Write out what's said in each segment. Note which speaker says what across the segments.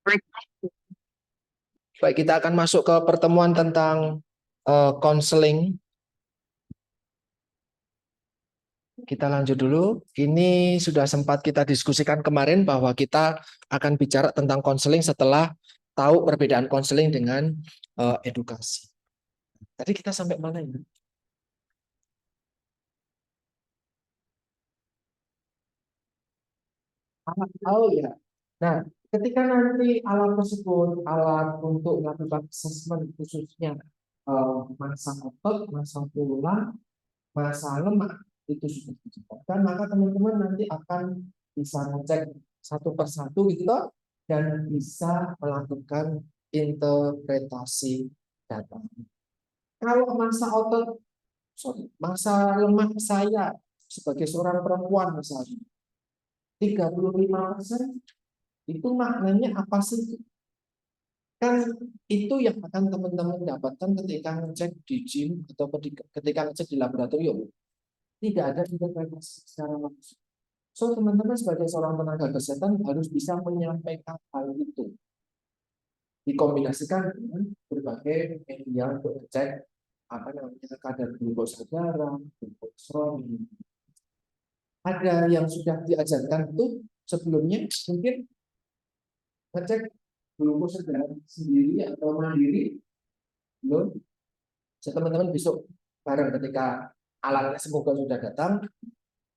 Speaker 1: Baik, kita akan masuk ke pertemuan tentang konseling. Kita lanjut dulu. Ini sudah sempat kita diskusikan kemarin bahwa kita akan bicara tentang konseling setelah tahu perbedaan konseling dengan edukasi. Tadi kita sampai mana ya? Oh ya. Nah, ketika nanti alat tersebut, alat untuk melakukan assessment khususnya masa otot, masa tulang, masa lemak itu sudah diciptakan, maka teman-teman nanti akan bisa ngecek satu persatu gitu toh, dan bisa melakukan interpretasi data. Kalau masa otot, sorry, masa lemak saya sebagai seorang perempuan misalnya 35%, itu maknanya apa sih? Kan itu yang akan teman-teman dapatkan ketika ngecek di gym atau ketika ngecek di laboratorium. Tidak ada interpretasi secara langsung. So, teman-teman sebagai seorang tenaga kesehatan harus bisa menyampaikan hal itu. Dikombinasikan dengan berbagai media untuk ngecek apa namanya kadar glukosa darah, glukoseronin. Ada yang sudah diajarkan itu sebelumnya mungkin ngecek glukosa darah sendiri atau mandiri belum. So, teman-teman besok bareng ketika alatnya semoga sudah datang,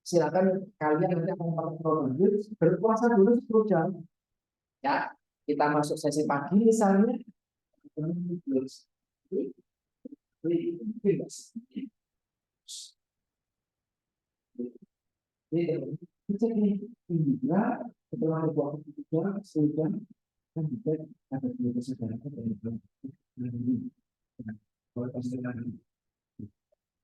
Speaker 1: silakan kalian nanti akan berpuasa dulu 10 jam ya. Kita masuk sesi pagi misalnya, setelah waktu juga sudah kan juga ada kesadaran dari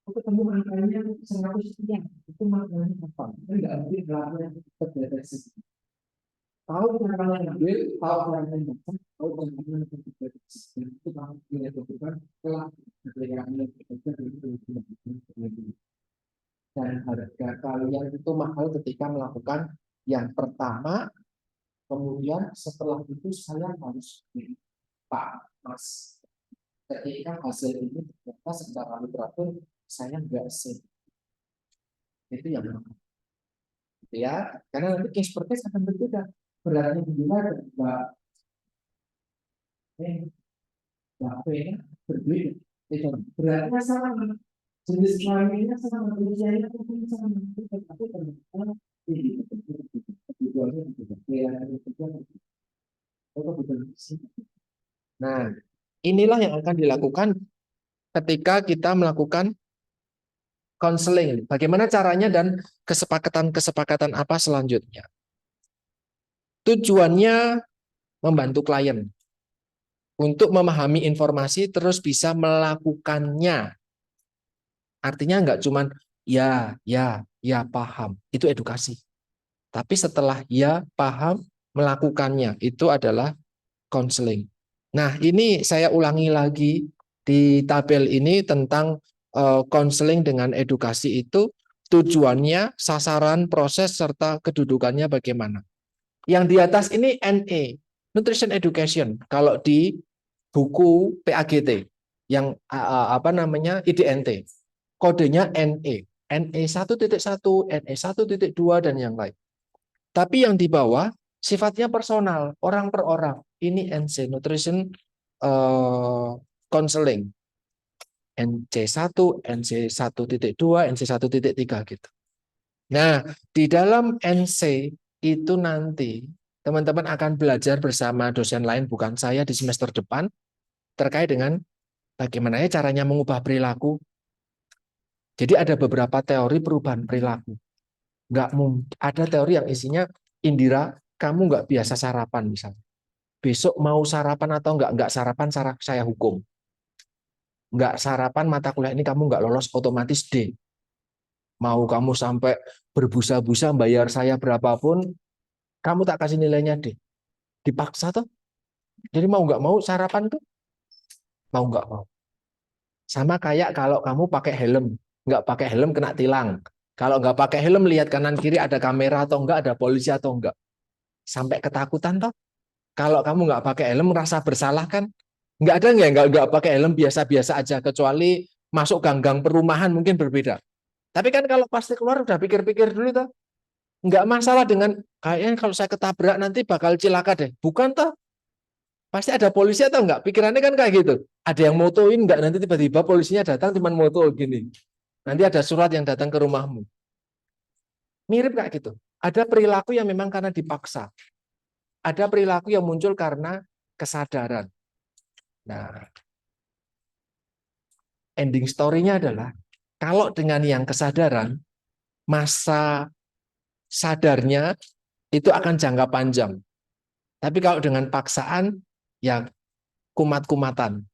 Speaker 1: ketemu angkanya 100 sekian, itu maknanya apa? Enggak mungkin melakukan terdeteksi. Tahu cara mengambil, tahu cara membaca, tahu cara menginterpretasi. Dan itu akan dilakukan setelah ketika bekerja dan harga kalian itu mahal ketika melakukan yang pertama, kemudian setelah itu saya harus Pak Mas, ketika hasil ini ternyata secara literatur saya nggak sih, itu yang mahal. Ya, karena nanti case per case akan berbeda. Beratnya juga Mbak Mbak P berbeda. Itu beratnya sama, jenis kelaminnya sama, usianya pun sama, tapi ternyata ini kebutuhannya berbeda. Nah, inilah yang akan dilakukan ketika kita melakukan konseling. Bagaimana caranya dan kesepakatan-kesepakatan apa selanjutnya. Tujuannya membantu klien untuk memahami informasi terus bisa melakukannya. Artinya nggak cuman ya paham, itu edukasi. Tapi setelah ya paham, melakukannya, itu adalah konseling. Nah, ini saya ulangi lagi di tabel ini tentang konseling dengan edukasi itu tujuannya, sasaran, proses, serta kedudukannya bagaimana. Yang di atas ini NE, Nutrition Education. Kalau di buku PAGT, yang apa namanya IDNT, kodenya NE. NE 1.1, NE 1.2, dan yang lain. Tapi yang di bawah sifatnya personal, orang per orang. Ini NC, Nutrition Counseling. NC1, NC1.2, NC1.3 gitu. Nah, di dalam NC itu nanti teman-teman akan belajar bersama dosen lain, bukan saya, di semester depan, terkait dengan bagaimana caranya mengubah perilaku. Jadi ada beberapa teori perubahan perilaku. Nggak mungkin ada teori yang isinya, Indira, kamu nggak biasa sarapan misalnya. Besok mau sarapan atau nggak sarapan, saya hukum. Nggak sarapan mata kuliah ini kamu nggak lolos otomatis D. Mau kamu sampai berbusa-busa bayar saya berapapun, kamu tak kasih nilainya D. Dipaksa tuh. Jadi mau nggak mau sarapan tuh, mau nggak mau. Sama kayak kalau kamu pakai helm, nggak pakai helm kena tilang. Kalau nggak pakai helm lihat kanan kiri ada kamera atau enggak, ada polisi atau enggak. Sampai ketakutan toh. Kalau kamu nggak pakai helm, merasa bersalah kan? Nggak ada nggak pakai helm biasa-biasa aja, kecuali masuk gang-gang perumahan mungkin berbeda. Tapi kan kalau pasti keluar udah pikir-pikir dulu tuh, nggak masalah dengan kayaknya kalau saya ketabrak nanti bakal cilaka deh. Bukan toh? Pasti ada polisi atau enggak? Pikirannya kan kayak gitu. Ada yang motoin enggak, nanti tiba-tiba polisinya datang cuma moto gini. Nanti ada surat yang datang ke rumahmu. Mirip kayak gitu. Ada perilaku yang memang karena dipaksa. Ada perilaku yang muncul karena kesadaran. Nah, ending story-nya adalah kalau dengan yang kesadaran, masa sadarnya itu akan jangka panjang. Tapi kalau dengan paksaan, ya kumat-kumatan.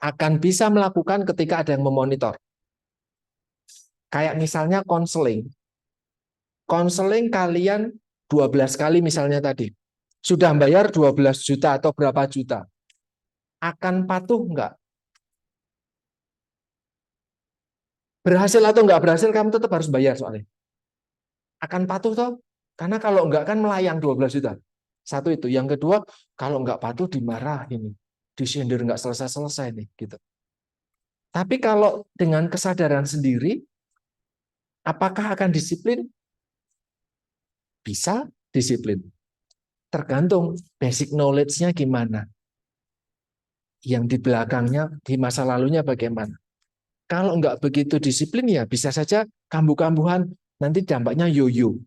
Speaker 1: Akan bisa melakukan ketika ada yang memonitor. Kayak misalnya konseling. Konseling kalian 12 kali misalnya tadi. Sudah bayar 12 juta atau berapa juta. Akan patuh enggak? Berhasil atau enggak berhasil, kamu tetap harus bayar soalnya. Akan patuh toh? Karena kalau enggak kan melayang 12 juta. Satu itu. Yang kedua, kalau enggak patuh dimarahin. Disindir enggak selesai-selesai nih. Gitu. Tapi kalau dengan kesadaran sendiri, apakah akan disiplin? Bisa disiplin. Tergantung basic knowledge-nya gimana. Yang di belakangnya, di masa lalunya bagaimana. Kalau nggak begitu disiplin ya bisa saja kambuh-kambuhan, nanti dampaknya yoyo.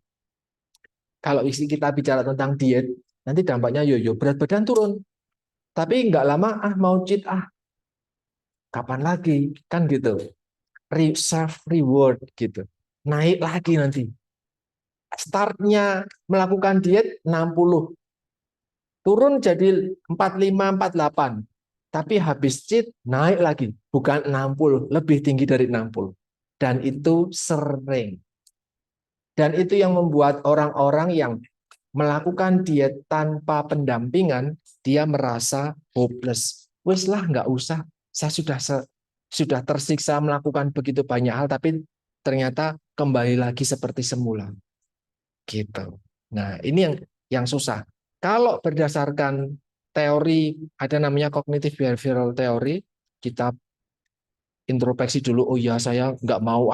Speaker 1: Kalau kita bicara tentang diet, nanti dampaknya yoyo, berat badan turun. Tapi nggak lama, mau cheat, kapan lagi? Kan gitu. Self reward gitu. Naik lagi nanti. Startnya melakukan diet 60. Turun jadi 45, 48. Tapi habis cheat naik lagi. Bukan 60, lebih tinggi dari 60. Dan itu sering. Dan itu yang membuat orang-orang yang melakukan diet tanpa pendampingan, dia merasa hopeless. Wes lah, nggak usah. Saya sudah tersiksa melakukan begitu banyak hal, tapi ternyata kembali lagi seperti semula. Gitu. Nah, ini yang susah. Kalau berdasarkan teori, ada namanya cognitive behavioral theory, kita introspeksi dulu, oh ya saya nggak mau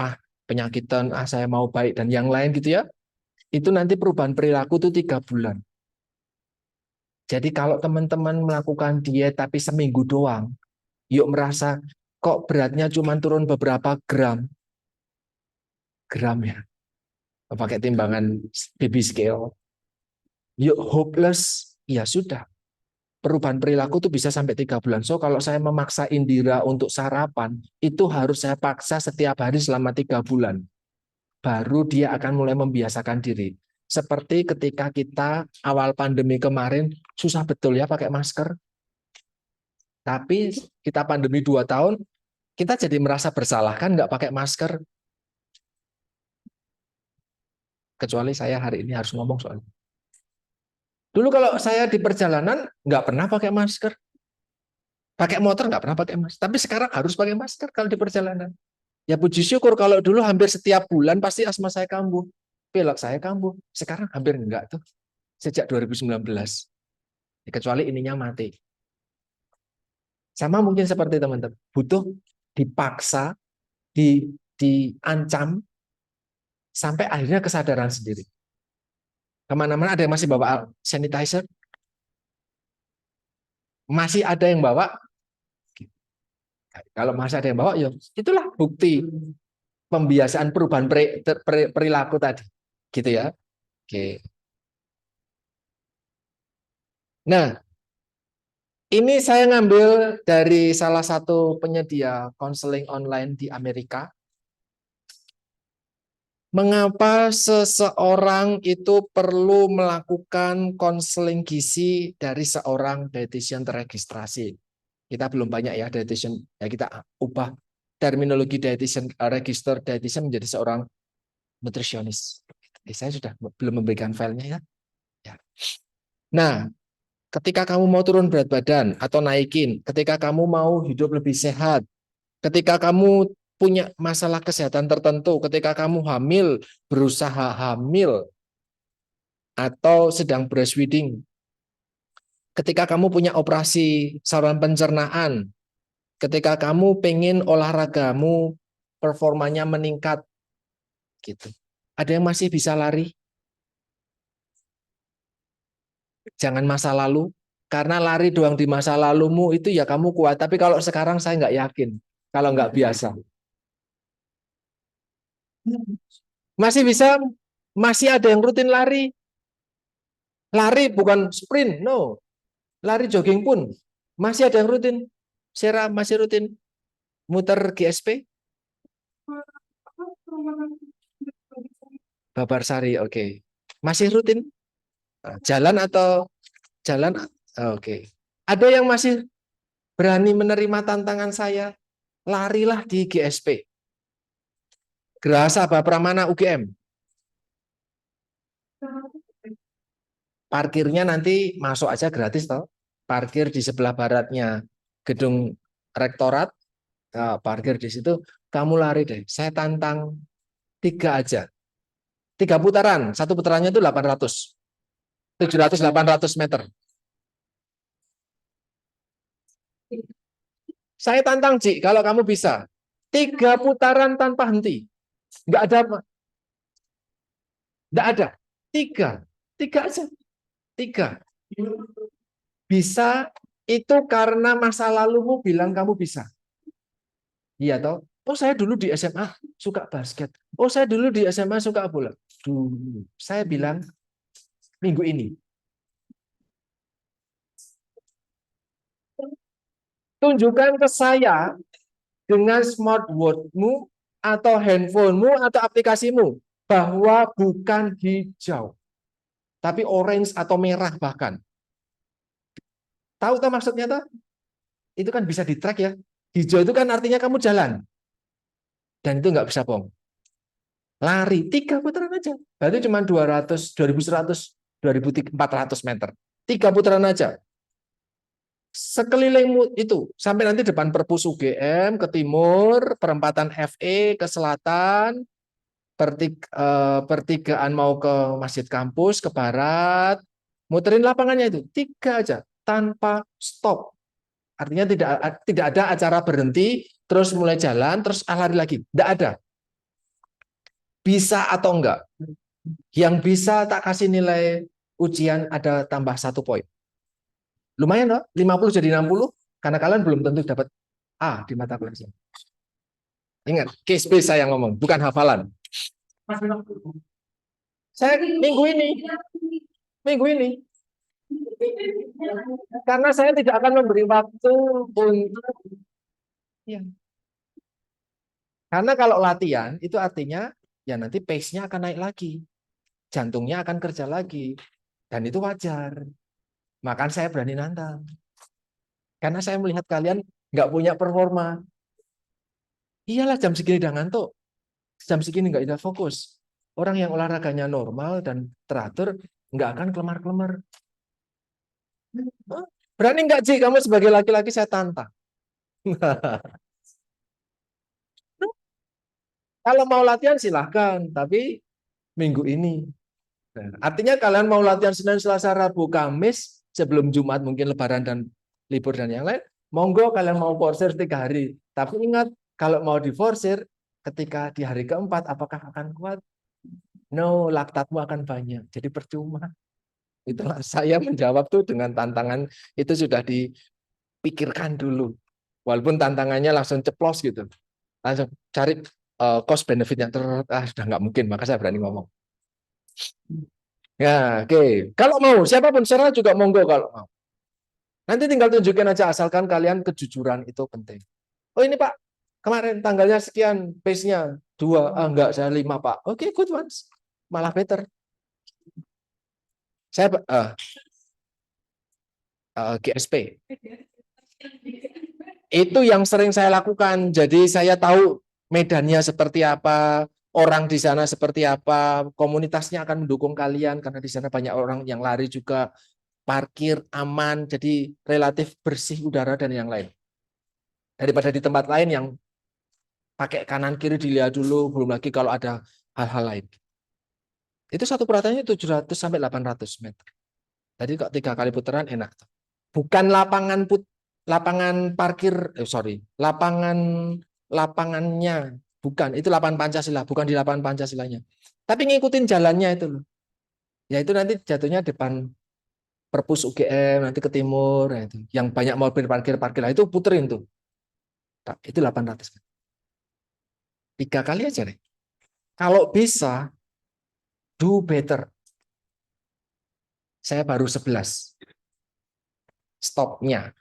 Speaker 1: penyakitan, saya mau baik, dan yang lain gitu ya. Itu nanti perubahan perilaku itu 3 bulan. Jadi kalau teman-teman melakukan diet tapi seminggu doang, yuk merasa kok beratnya cuma turun beberapa gram ya, pakai timbangan baby scale. Yuk hopeless, ya sudah. Perubahan perilaku itu bisa sampai 3 bulan. So kalau saya memaksa Indira untuk sarapan, itu harus saya paksa setiap hari selama 3 bulan. Baru dia akan mulai membiasakan diri. Seperti ketika kita awal pandemi kemarin, susah betul ya pakai masker. Tapi kita pandemi 2 tahun, kita jadi merasa bersalah kan nggak pakai masker. Kecuali saya hari ini harus ngomong soalnya. Dulu kalau saya di perjalanan nggak pernah pakai masker. Pakai motor nggak pernah pakai masker. Tapi sekarang harus pakai masker kalau di perjalanan. Ya puji syukur, kalau dulu hampir setiap bulan pasti asma saya kambuh. Pilek saya kambuh. Sekarang hampir enggak tuh. Sejak 2019. Kecuali ininya mati. Sama mungkin seperti teman-teman. Butuh dipaksa, diancam, sampai akhirnya kesadaran sendiri. Kemana-mana ada yang masih bawa sanitizer? Masih ada yang bawa? Kalau masih ada yang bawa, ya itulah bukti pembiasaan perubahan perilaku tadi. Gitu ya. Oke. Nah, ini saya ngambil dari salah satu penyedia konseling online di Amerika. Mengapa seseorang itu perlu melakukan konseling gizi dari seorang dietitian terregistrasi? Kita belum banyak ya dietitian, ya kita ubah terminologi dietitian, register dietitian menjadi seorang nutrisionis. Saya sudah belum memberikan filenya ya. Ya. Nah, ketika kamu mau turun berat badan atau naikin, ketika kamu mau hidup lebih sehat, ketika kamu punya masalah kesehatan tertentu, ketika kamu hamil, berusaha hamil, atau sedang breastfeeding, Ketika kamu punya operasi saluran pencernaan, ketika kamu pengen olahragamu performanya meningkat, gitu. Ada yang masih bisa lari? Jangan masa lalu, karena lari doang di masa lalumu itu ya kamu kuat. Tapi kalau sekarang saya nggak yakin, kalau nggak biasa. Masih bisa, masih ada yang rutin lari. Lari bukan sprint, no. Lari jogging pun masih ada yang rutin. Sera masih rutin muter GSP. Babarsari, oke. Masih rutin jalan atau jalan? Oke. Ada yang masih berani menerima tantangan saya? Larilah di GSP. Geraha Sabah Pramana UGM. Parkirnya nanti masuk aja gratis toh. Parkir di sebelah baratnya gedung rektorat, parkir di situ. Kamu lari deh. Saya tantang 3 aja. 3 putaran. Satu putarannya itu 800. 700-800 meter. Saya tantang, Ci, kalau kamu bisa. 3 putaran tanpa henti. Nggak ada apa. Nggak ada. 3. 3 aja. 3. Bisa itu karena masa lalumu bilang kamu bisa. Iya toh? Oh, saya dulu di SMA suka basket. Oh, saya dulu di SMA suka bola. Dulu. Saya bilang minggu ini. Tunjukkan ke saya dengan smartwatch-mu atau handphonemu atau aplikasimu bahwa bukan hijau, tapi orange atau merah bahkan. Tahu tak maksudnya tuh? Itu kan bisa di-track ya. Hijau itu kan artinya kamu jalan. Dan itu nggak bisa bohong. Lari 3 putaran aja. Berarti cuma 200, 2100, 2400 meter. 3 putaran aja. Sekelilingmu itu sampai nanti depan perpus UGM ke timur, perempatan FE ke selatan, pertigaan mau ke masjid kampus ke barat, muterin lapangannya itu 3 aja tanpa stop. Artinya tidak ada acara berhenti terus mulai jalan terus lari lagi. Tidak ada. Bisa atau enggak? Yang bisa tak kasih nilai ujian ada tambah 1 poin. Lumayan loh, 50 jadi 60 karena kalian belum tentu dapat A di mata pelajaran. Ingat, case base saya ngomong, bukan hafalan. Saya minggu ini, karena saya tidak akan memberi waktu untuk, ya. Karena kalau latihan itu artinya ya nanti pace-nya akan naik lagi, jantungnya akan kerja lagi, dan itu wajar. Makan saya berani nantang, karena saya melihat kalian nggak punya performa. Iyalah jam segini udah ngantuk, jam segini nggak bisa fokus. Orang yang olahraganya normal dan teratur nggak akan kelemar-kelemar. Berani nggak Ci, kamu sebagai laki-laki saya tantang. Kalau mau latihan silahkan, tapi minggu ini. Artinya kalian mau latihan Senin, Selasa, Rabu, Kamis sebelum Jumat mungkin Lebaran dan libur dan yang lain. Monggo kalian mau forsir 3 hari. Tapi ingat kalau mau diforsir ketika di hari keempat apakah akan kuat? No, laktatmu akan banyak. Jadi percuma. Itulah saya menjawab tuh dengan tantangan itu sudah dipikirkan dulu. Walaupun tantangannya langsung ceplos gitu. Langsung cari cost benefitnya sudah nggak mungkin, maka saya berani ngomong. Ya, oke. Kalau mau, siapapun serah juga monggo kalau mau. Nanti tinggal tunjukin aja asalkan kalian kejujuran itu penting. Oh ini Pak, kemarin tanggalnya sekian, pace-nya 2, enggak saya 5 Pak. Oke, good ones. Malah better. Saya GSP. Itu yang sering saya lakukan. Jadi saya tahu medannya seperti apa, orang di sana seperti apa, komunitasnya akan mendukung kalian karena di sana banyak orang yang lari juga, parkir aman, jadi relatif bersih udara dan yang lain. Daripada di tempat lain yang pakai kanan kiri dilihat dulu, belum lagi kalau ada hal-hal lain. Itu satu putarannya 700 sampai 800 meter. Jadi kok 3 kali putaran enak. bukan lapangan parkir, lapangannya, bukan, itu lapangan Pancasila, bukan di lapangan Pancasilanya. Tapi ngikutin jalannya itu loh. Ya itu nanti jatuhnya depan Perpus UGM, nanti ke timur, ya itu. Yang banyak mobil parkir lah, itu puterin tuh. Itu 800. 3 kali aja deh. Kalau bisa, do better. Saya baru 11. Stopnya.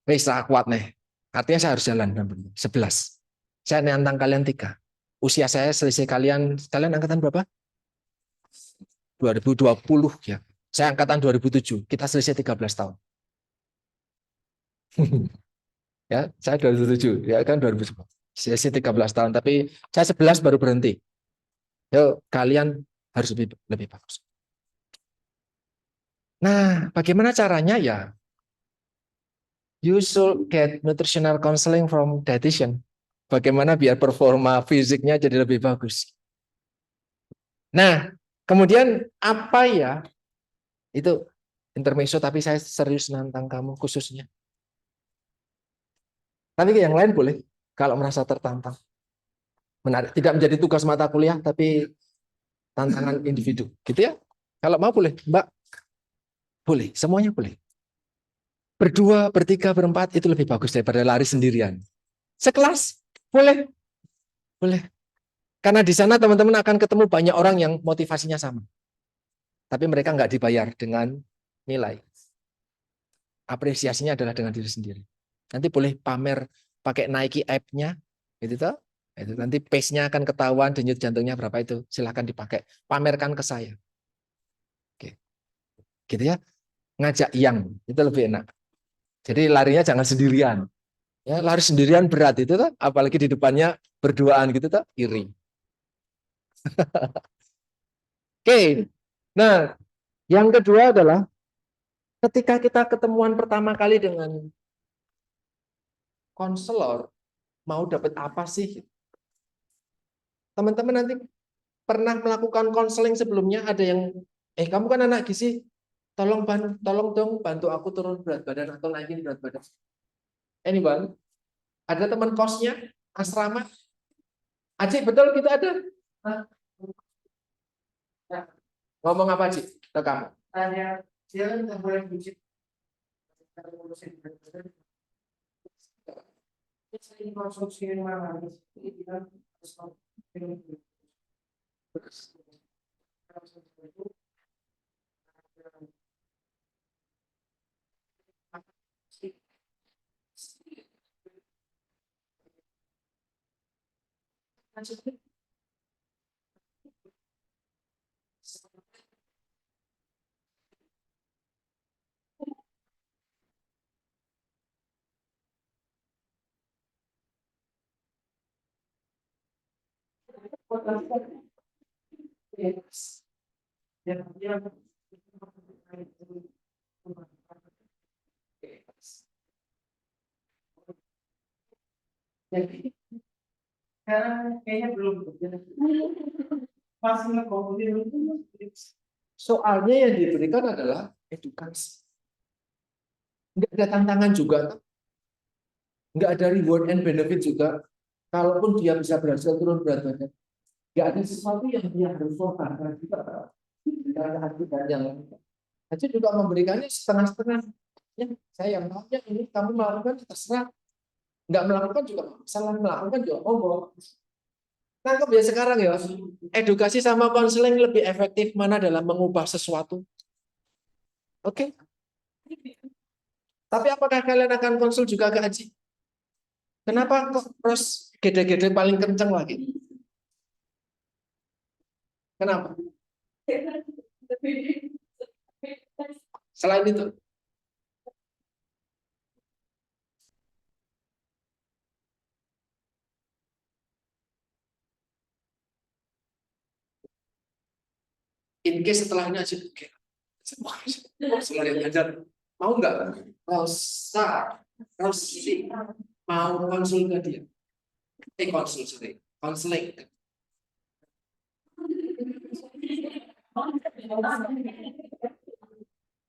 Speaker 1: Wis kuat nih. Artinya saya harus jalan. 11. Saya nantang kalian 3. Usia saya selisih kalian angkatan berapa? 2020 ya. Saya angkatan 2007. Kita selisih 13 tahun. Ya, saya 2007, ya kan 2010. Selisih 13 tahun, tapi saya 11 baru berhenti. Yuk, kalian harus lebih bagus. Nah, bagaimana caranya ya? You should get nutritional counseling from dietitian. Bagaimana biar performa fisiknya jadi lebih bagus. Nah, kemudian apa ya? Itu intermezzo, tapi saya serius nantang kamu khususnya. Tapi yang lain boleh, kalau merasa tertantang. Menarik. Tidak menjadi tugas mata kuliah, tapi tantangan individu. Gitu ya. Kalau mau boleh, Mbak. Boleh, semuanya boleh. Berdua, bertiga, berempat, itu lebih bagus daripada lari sendirian. Sekelas, boleh. Boleh. Karena di sana teman-teman akan ketemu banyak orang yang motivasinya sama. Tapi mereka nggak dibayar dengan nilai. Apresiasinya adalah dengan diri sendiri. Nanti boleh pamer pakai Nike app-nya, gitu toh. Itu nanti pace-nya akan ketahuan, denyut jantungnya berapa itu. Silahkan dipakai. Pamerkan ke saya. Oke. Gitu ya. Ngajak yang, itu lebih enak. Jadi larinya jangan sendirian. Ya, lari sendirian berat itu toh, apalagi di depannya berduaan gitu toh, iri. Oke. Nah, yang kedua adalah ketika kita ketemuan pertama kali dengan konselor, mau dapat apa sih? Teman-teman nanti pernah melakukan konseling sebelumnya, ada yang, kamu kan anak gizi, tolong dong bantu aku turun berat badan atau naikin berat badan. Anyone? Ada teman kosnya, asrama? Acik, betul kita ada? Ngomong apa, Cik, ke kamu? Tanya, dia kan nggak boleh bucin. Sering konsumsi mana? Ini kita harus jadi sekarang kayaknya belum. Masih soalnya yang diberikan adalah edukasi. Nggak ada tantangan juga, nggak ada reward and benefit juga. Kalaupun dia bisa berhasil turun berat badan, nggak ada sesuatu yang dia harus korbankan juga. Yang Haji juga memberikannya setengah-setengah. Ya, saya yang maunya ini kamu melakukan terserah, nggak melakukan juga salah, melakukan juga monggo. Tangkap ya sekarang ya, edukasi sama konseling lebih efektif mana dalam mengubah sesuatu. Oke. Tapi apakah kalian akan konsul juga ke Haji? Kenapa kok terus gede-gede paling kenceng lagi? Kenapa? Selain itu, in case setelahnya Haji, oke. Selain ajar, mau nggak? Rosa, Rosi, mau konsul ke dia? Konsul, sorry. Konseling.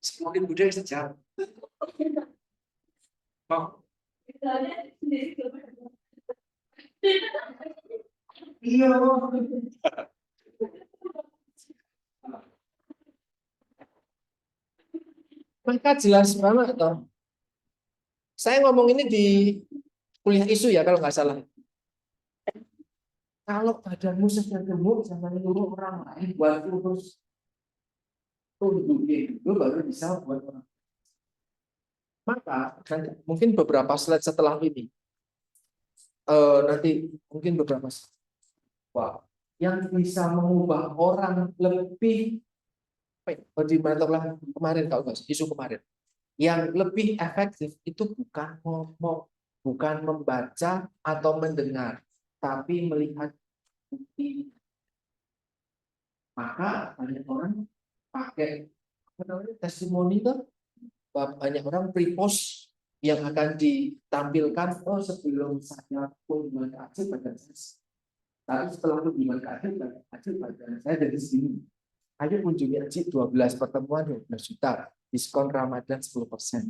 Speaker 1: Semakin budaya sejam. Iya. Maka jelas banget toh. Saya ngomong ini di kuliah isu ya kalau nggak salah. Kalau badanmu sudah gemuk, jangan nyuruh orang lain buat urus tubuhnya itu baru bisa buat orang. Maka nanti, mungkin beberapa slide setelah ini, nanti mungkin beberapa wah, yang bisa mengubah orang lebih di lah kemarin kalau nggak isu kemarin, yang lebih efektif itu bukan ngomong, bukan membaca atau mendengar, tapi melihat bukti. Maka banyak orang pakai testimoni itu, banyak orang pre-post yang akan ditampilkan, oh sebelum saya kunjungan ke Aceh badan saya, tapi setelah kunjungan ke Aceh badan saya dari sini. Ayo kunjungi Aceh 12 pertemuan 12 juta, diskon Ramadan 10%.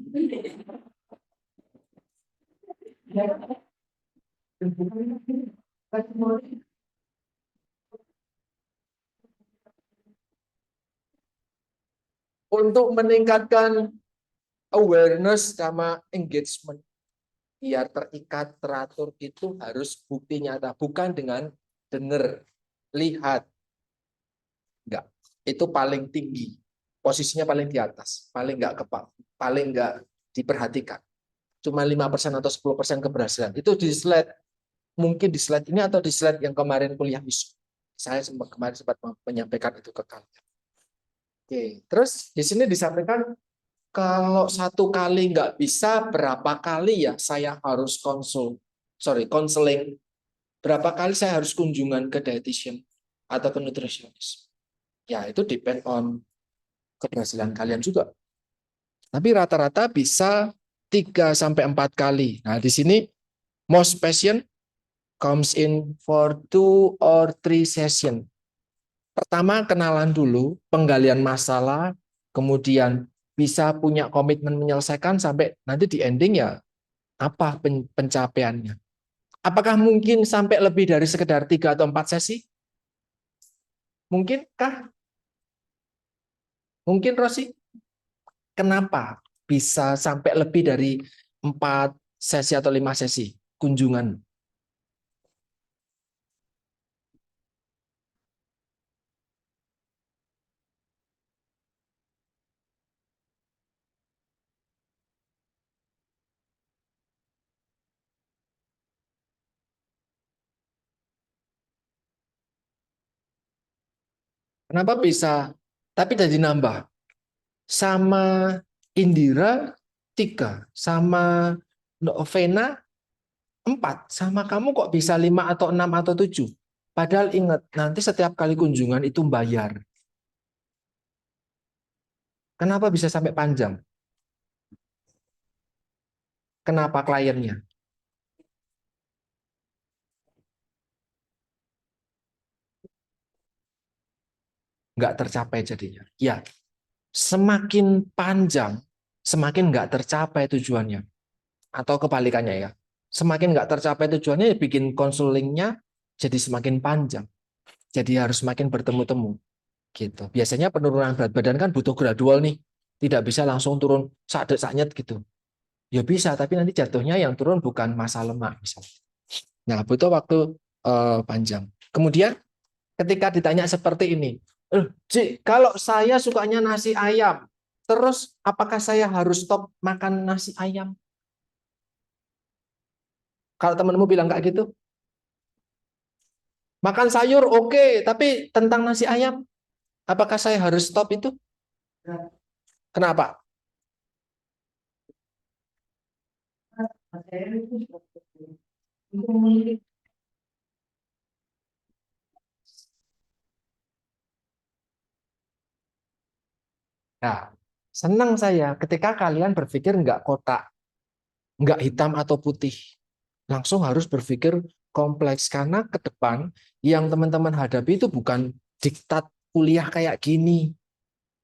Speaker 1: Untuk meningkatkan awareness sama engagement biar terikat teratur itu harus bukti nyata, bukan dengan dengar, lihat. Enggak, itu paling tinggi, posisinya paling di atas, paling enggak paling enggak diperhatikan. Cuma 5% atau 10% keberhasilan. Itu di slide, mungkin di slide ini atau di slide yang kemarin kuliah isu. Saya kemarin sempat menyampaikan itu ke kalian. Oke, terus di sini disampaikan kalau satu kali nggak bisa, berapa kali ya saya harus konseling, berapa kali saya harus kunjungan ke dietitian atau ke nutritionist. Ya, itu depend on keberhasilan kalian juga. Tapi rata-rata bisa 3-4 kali. Nah, di sini most patient comes in for 2 or 3 session. Pertama, kenalan dulu, penggalian masalah, kemudian bisa punya komitmen menyelesaikan sampai nanti di ending ya apa pencapaiannya. Apakah mungkin sampai lebih dari sekedar 3 atau 4 sesi? Mungkinkah? Mungkin, Rosi? Kenapa bisa sampai lebih dari 4 sesi atau 5 sesi kunjungan? Kenapa bisa? Tapi jadi nambah. Sama Indira 3, sama Novena 4, sama kamu kok bisa 5 atau 6 atau 7. Padahal ingat, nanti setiap kali kunjungan itu bayar. Kenapa bisa sampai panjang? Kenapa kliennya? Nggak tercapai jadinya. Ya, semakin panjang, semakin nggak tercapai tujuannya. Atau kebalikannya ya. Semakin nggak tercapai tujuannya, ya bikin konsulingnya jadi semakin panjang. Jadi harus semakin bertemu-temu. Gitu. Biasanya penurunan berat badan kan butuh gradual nih. Tidak bisa langsung turun sakdet-saknyet gitu. Ya bisa, tapi nanti jatuhnya yang turun bukan massa lemak misalnya. Nah, butuh waktu panjang. Kemudian ketika ditanya seperti ini, Cik, kalau saya sukanya nasi ayam, terus apakah saya harus stop makan nasi ayam? Kalau temanmu bilang kayak gitu, makan sayur oke, tapi tentang nasi ayam, apakah saya harus stop itu? Kenapa? Nah, senang saya ketika kalian berpikir nggak kotak, nggak hitam atau putih. Langsung harus berpikir kompleks, karena ke depan yang teman-teman hadapi itu bukan diktat kuliah kayak gini,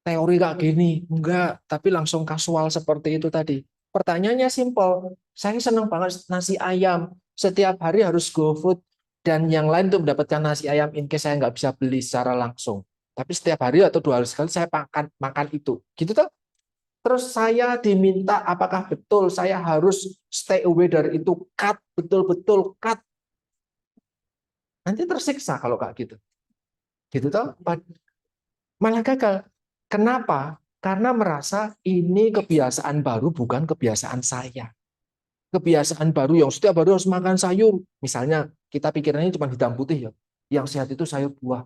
Speaker 1: teori kayak gini, enggak, tapi langsung kasual seperti itu tadi. Pertanyaannya simpel, Saya senang banget nasi ayam. Setiap hari harus GoFood dan yang lain untuk mendapatkan nasi ayam in case saya nggak bisa beli secara langsung. Tapi setiap hari atau 2 hari sekali saya makan itu. Gitu toh. Terus saya diminta apakah betul saya harus stay away dari itu, cut, betul-betul cut. Nanti tersiksa kalau kayak gitu. Gitu toh. Malah gagal. Kenapa? Karena merasa ini kebiasaan baru bukan kebiasaan saya. Kebiasaan baru yang setiap hari harus makan sayur. Misalnya kita pikirannya cuma hitam putih ya. Yang sehat itu sayur buah.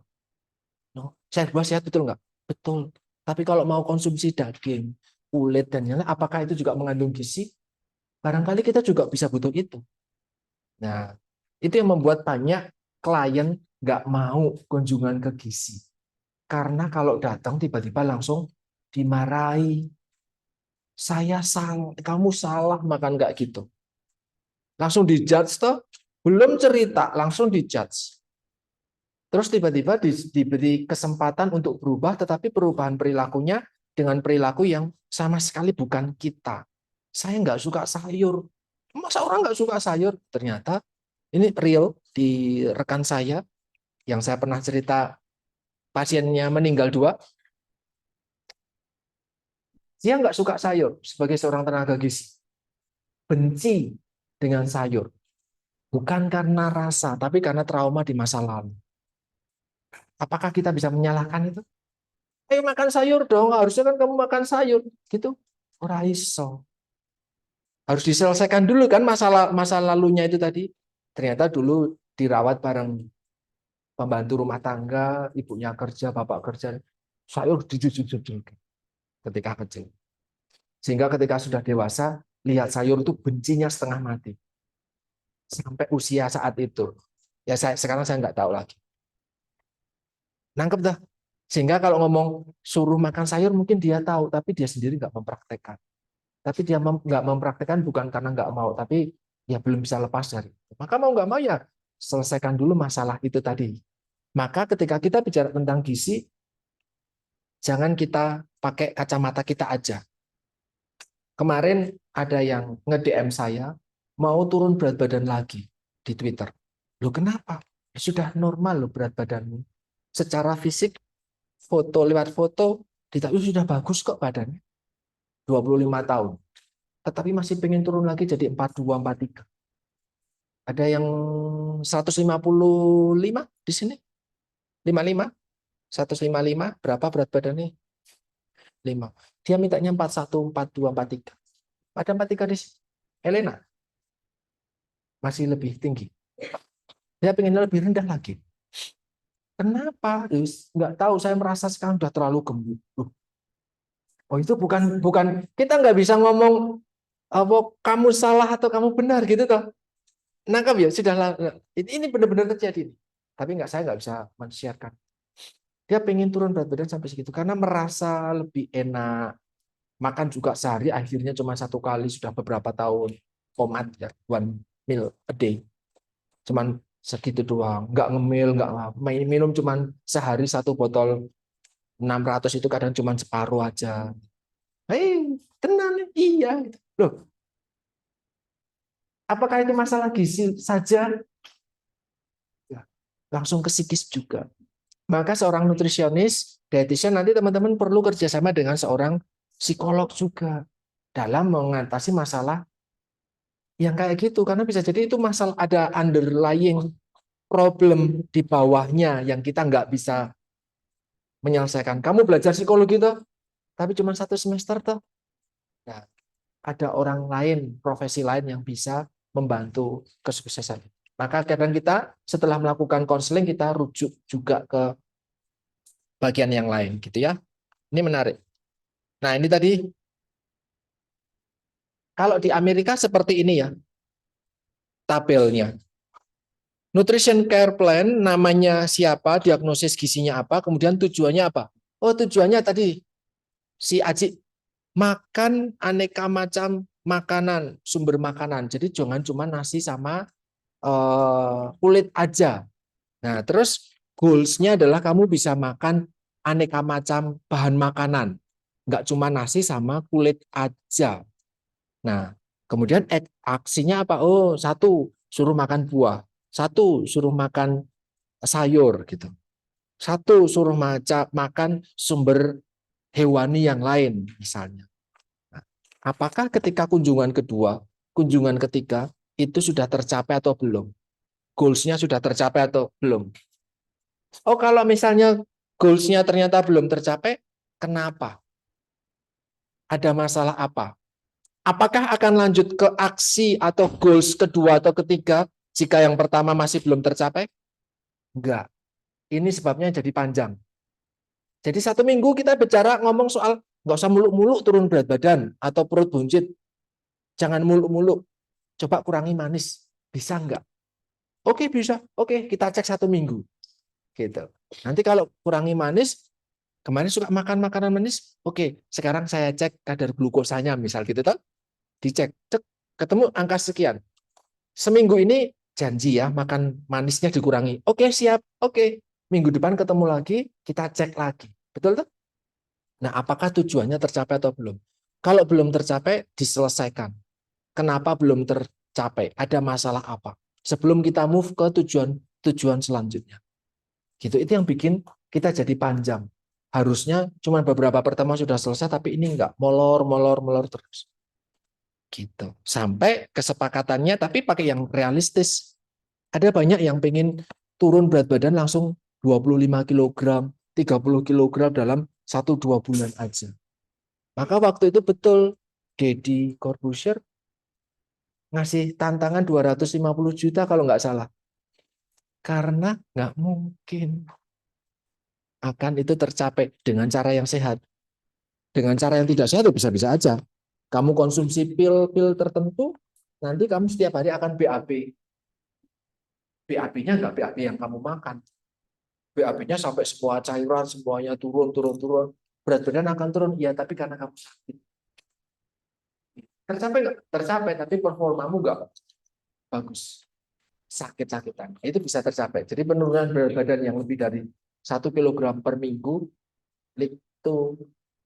Speaker 1: No. Sayur buah sehat betul nggak? Betul. Tapi kalau mau konsumsi daging, kulit dan yang lain, apakah itu juga mengandung gizi? Barangkali kita juga bisa butuh itu. Nah, itu yang membuat banyak klien nggak mau kunjungan ke gizi. Karena kalau datang tiba-tiba langsung dimarahi. Saya salah, kamu salah makan nggak gitu. Langsung dijudge toh, belum cerita langsung dijudge. Terus tiba-tiba diberi kesempatan untuk berubah, tetapi perubahan perilakunya dengan perilaku yang sama sekali bukan kita. Saya nggak suka sayur. Masa orang nggak suka sayur? Ternyata ini real di rekan saya yang saya pernah cerita pasiennya meninggal 2. Dia nggak suka sayur sebagai seorang tenaga gizi. Benci dengan sayur. Bukan karena rasa, tapi karena trauma di masa lalu. Apakah kita bisa menyalahkan itu? Ayo makan sayur dong, harusnya kan kamu makan sayur. Gitu. Ora iso. Harus diselesaikan dulu kan masa lalunya itu tadi. Ternyata dulu dirawat bareng pembantu rumah tangga, ibunya kerja, bapak kerja. Sayur dijujur ketika kecil. Sehingga ketika sudah dewasa, lihat sayur itu bencinya setengah mati. Sampai usia saat itu. Ya sekarang saya nggak tahu lagi. Nangkep dah. Sehingga kalau ngomong suruh makan sayur mungkin dia tahu, tapi dia sendiri nggak mempraktekkan. Tapi dia nggak mempraktekkan bukan karena nggak mau, tapi ya belum bisa lepas dari itu. Maka mau nggak mau ya selesaikan dulu masalah itu tadi. Maka ketika kita bicara tentang gizi, jangan kita pakai kacamata kita aja. Kemarin ada yang nge-DM saya, mau turun berat badan lagi di Twitter. Loh kenapa? Sudah normal loh berat badanmu. Secara fisik, foto lewat foto, sudah bagus kok badannya. 25 tahun. Tetapi masih pengen turun lagi jadi 42, 43. Ada yang 155 di sini. 55, 155, berapa berat badannya? 5. Dia mintanya 41, 42, 43. Ada 43 di sini. Elena masih lebih tinggi. Dia pengennya lebih rendah lagi. Kenapa? Nggak tahu, saya merasa sekarang sudah terlalu gemuk. Oh itu bukan kita nggak bisa ngomong apa kamu salah atau kamu benar gitu toh. Nangkap ya, sudah ini benar-benar terjadi. Tapi saya nggak bisa men-sharekan. Dia pengen turun berat badan sampai segitu karena merasa lebih enak. Makan juga sehari akhirnya cuma 1 kali sudah beberapa tahun. Komat ya, 1 meal a day. Cuman segitu doang, nggak ngemil, nggak minum cuman sehari 1 botol 600 itu kadang cuman separuh aja. Hei, tenang, iya. Loh, apakah itu masalah gizi saja? Ya, langsung ke psikis juga. Maka seorang nutrisionis, dietitian nanti teman-teman perlu kerjasama dengan seorang psikolog juga dalam mengatasi masalah yang kayak gitu. Karena bisa jadi itu masalah ada underlying problem di bawahnya yang kita nggak bisa menyelesaikan. Kamu belajar psikologi tuh, tapi cuma 1 semester tuh. Nah, ada orang lain, profesi lain yang bisa membantu kesuksesan. Maka kadang kita setelah melakukan konseling kita rujuk juga ke bagian yang lain gitu ya. Ini menarik. Nah, ini tadi kalau di Amerika seperti ini ya tabelnya. Nutrition Care Plan namanya siapa, diagnosis gizinya apa, kemudian tujuannya apa. Oh, tujuannya tadi si Aji makan aneka macam makanan, sumber makanan. Jadi jangan cuma nasi sama kulit aja. Nah, terus goals-nya adalah kamu bisa makan aneka macam bahan makanan. Nggak cuma nasi sama kulit aja. Nah, Kemudian aksinya apa? Oh, satu suruh makan buah, satu suruh makan sayur gitu, satu suruh makan sumber hewani yang lain misalnya. Nah, apakah ketika kunjungan kedua, kunjungan ketiga itu sudah tercapai atau belum? Goals-nya sudah tercapai atau belum? Oh, kalau misalnya goals-nya ternyata belum tercapai, kenapa? Ada masalah apa? Apakah akan lanjut ke aksi atau goals kedua atau ketiga jika yang pertama masih belum tercapai? Enggak. Ini sebabnya jadi panjang. Jadi 1 minggu kita bicara ngomong soal nggak usah muluk-muluk turun berat badan atau perut buncit. Jangan muluk-muluk. Coba kurangi manis. Bisa enggak? Oke, bisa. Oke, kita cek 1 minggu. Gitu. Nanti kalau kurangi manis, kemarin suka makan makanan manis, oke, sekarang saya cek kadar glukosanya misal gitu toh. Dicek, cek, ketemu angka sekian. Seminggu ini janji ya makan manisnya dikurangi. Oke, siap. Oke. Minggu depan ketemu lagi, kita cek lagi. Betul tuh? Nah, apakah tujuannya tercapai atau belum? Kalau belum tercapai, diselesaikan. Kenapa belum tercapai? Ada masalah apa? Sebelum kita move ke tujuan selanjutnya. Gitu. Itu yang bikin kita jadi panjang. Harusnya cuma beberapa pertemuan sudah selesai, tapi ini enggak. Molor, molor, molor terus. Gitu. Sampai kesepakatannya, tapi pakai yang realistis. Ada banyak yang pengen turun berat badan langsung 25 kg, 30 kg dalam 1-2 bulan aja. Maka waktu itu betul Deddy Corbuzier ngasih tantangan 250 juta kalau nggak salah. Karena nggak mungkin akan itu tercapai dengan cara yang sehat. Dengan cara yang tidak sehat bisa-bisa aja. Kamu konsumsi pil-pil tertentu, nanti kamu setiap hari akan BAB. BAB-nya nggak BAB yang kamu makan. BAB-nya sampai semua cairan, semuanya turun, turun, turun. Berat badan akan turun, ya tapi karena kamu sakit. Tercapai nggak? Tercapai, tapi performamu nggak bagus. Sakit-sakitan. Itu bisa tercapai. Jadi penurunan berat badan yang lebih dari 1 kg per minggu, itu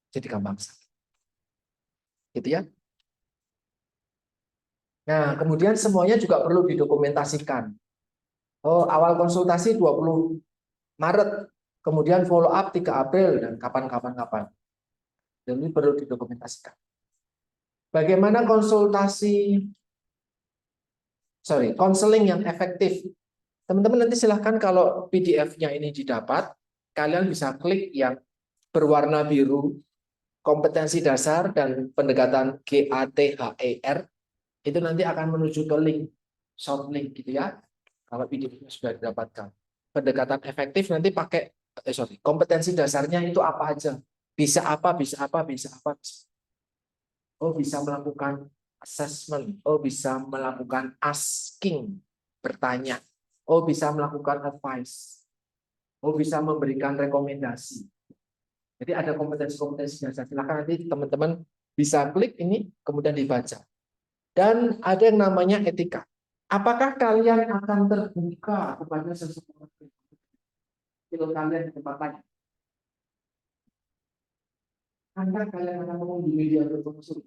Speaker 1: jadi gampang sakit. Gitu ya. Nah, kemudian semuanya juga perlu didokumentasikan. Oh, awal konsultasi 20 Maret, kemudian follow up 3 April, dan kapan-kapan. Dan ini perlu didokumentasikan. Bagaimana konseling yang efektif? Teman-teman nanti silahkan kalau PDF-nya ini didapat, kalian bisa klik yang berwarna biru, kompetensi dasar dan pendekatan GATHER, itu nanti akan menuju ke link, short link gitu ya. Kalau PDF-nya sudah didapatkan. Pendekatan efektif nanti pakai, kompetensi dasarnya itu apa aja? Bisa apa, bisa apa, bisa apa. Oh, bisa melakukan assessment. Oh, bisa melakukan asking, bertanya. Oh, bisa melakukan advice. Oh, bisa memberikan rekomendasi. Jadi ada kompetensi-kompetensi dasar. Silakan nanti teman-teman bisa klik ini, kemudian dibaca. Dan ada yang namanya etika. Apakah kalian akan terbuka kepada seseorang kalau kalian di tempat lain? Anda kalian akan mengunjungi dia untuk konsul.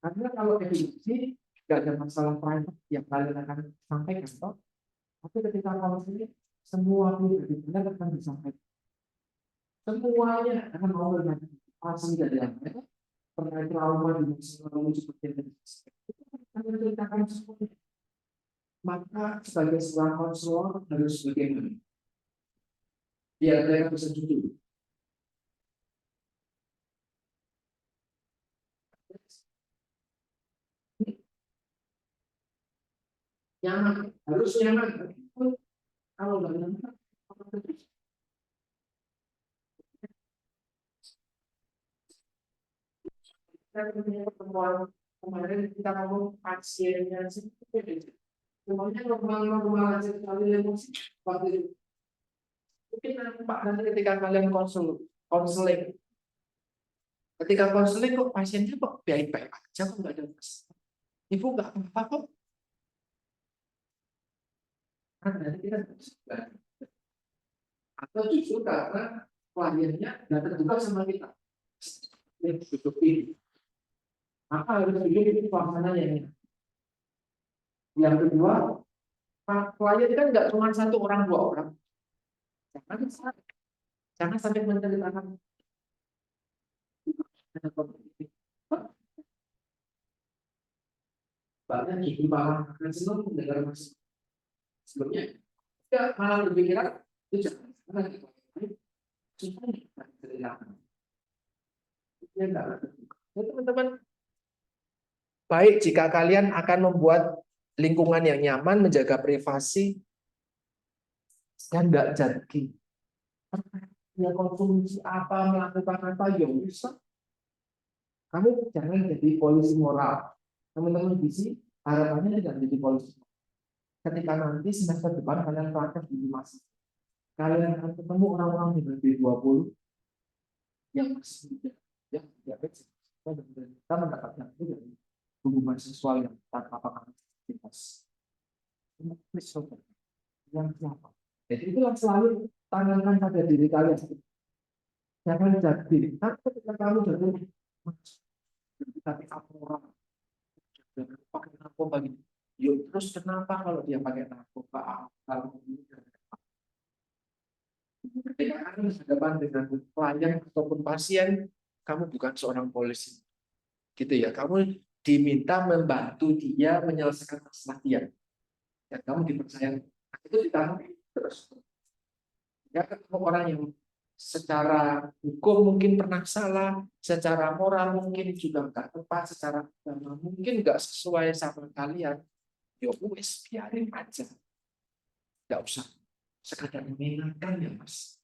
Speaker 1: Karena kalau edukasi tidak ada masalah private yang kalian akan sampaikan, toh. Tapi ketika konsul semua pribadi kalian akan disampaikan. Semuanya akan mau berbagi asli dari Anda. Pernah trauma di masa lalu seperti yang tadi. Akan menceritakan semuanya. Maka sebagai seorang konselor harus bagaimana? Biar mereka bisa jujur. Nyaman, harus nyaman. Kalau nggak nyaman, kita punya pertemuan kemarin kita ngomong pasiennya seperti semuanya normal-normal aja kali emosi waktu itu. Mungkin Pak nanti ketika kalian konseling, ketika konseling kok pasiennya kok baik-baik aja kok nggak ada masalah. Ibu nggak apa-apa kok. Kan nanti kita atau justru karena kliennya nggak terbuka sama kita. Ini tutup ini. Maka harus bikin suasana yang enak. Yang kedua, klien kan nggak cuma satu orang dua orang. Jangan sampai menceritakan banyak jadi malah akan senang mendengar mas sebelumnya. Ya malah berpikiran itu jangan karena kita susah ceritakan. Ya enggak. Teman-teman, baik jika kalian akan membuat lingkungan yang nyaman, menjaga privasi, dan enggak jadi. Ya konsumsi apa, melakukan apa, ya bisa. Kamu jangan jadi polisi moral. Teman-teman di sini harapannya tidak menjadi polisi. Ketika nanti semester depan kalian praktek di masih, kalian akan ketemu orang-orang dengan B20 yang masih muda, yang tidak baik. Kita mendapatkan itu dari hubungan seksual yang tanpa aktivitas. Yang siapa? Jadi itulah selalu tanamkan pada diri kalian. Jangan jadi. Tapi ketika kamu jadi tapi orang pakai narkoba gitu. Yuk, terus kenapa kalau dia pakai narkoba? Ketika kamu berhadapan dengan klien ataupun pasien, kamu bukan seorang polisi, gitu ya. Kamu diminta membantu dia menyelesaikan masalah dia, dan kamu dipercaya itu ditanggung terus. Ya, ketemu orang yang secara hukum mungkin pernah salah, secara moral mungkin juga nggak tepat, secara agama mungkin nggak sesuai sama kalian. Ya wes biarin aja, nggak usah sekadar mengingatkan ya mas.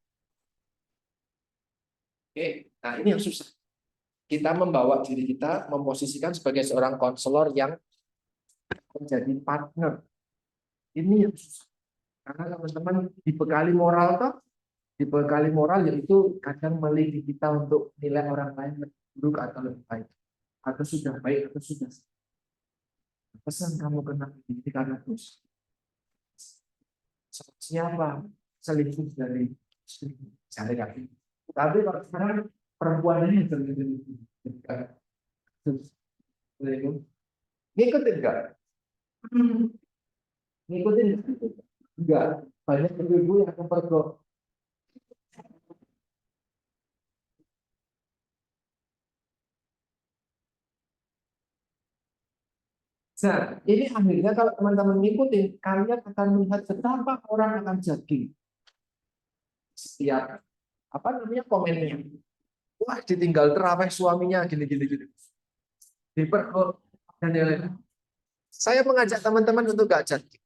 Speaker 1: Oke, nah ini yang susah. Kita membawa diri kita, memposisikan sebagai seorang konselor yang menjadi partner. Ini yang susah. Karena teman-teman dibekali moral toh, dibekali moral yaitu kadang melihat kita untuk nilai orang lain lebih buruk atau lebih baik, atau sudah baik atau sudah. Pesan kamu kena ini karena terus siapa selingkuh dari cari kaki. Tapi kalau sekarang perempuan ini selingkuh, ngikutin enggak? Ngikutin enggak? Banyak ibu-ibu yang mempergok. Nah, ini akhirnya kalau teman-teman ngikutin, kalian akan melihat betapa orang akan jadi setiap apa namanya komennya. Wah, ditinggal terawih suaminya gini. Dipergok dan lain-lain. Saya mengajak teman-teman untuk gak jadi.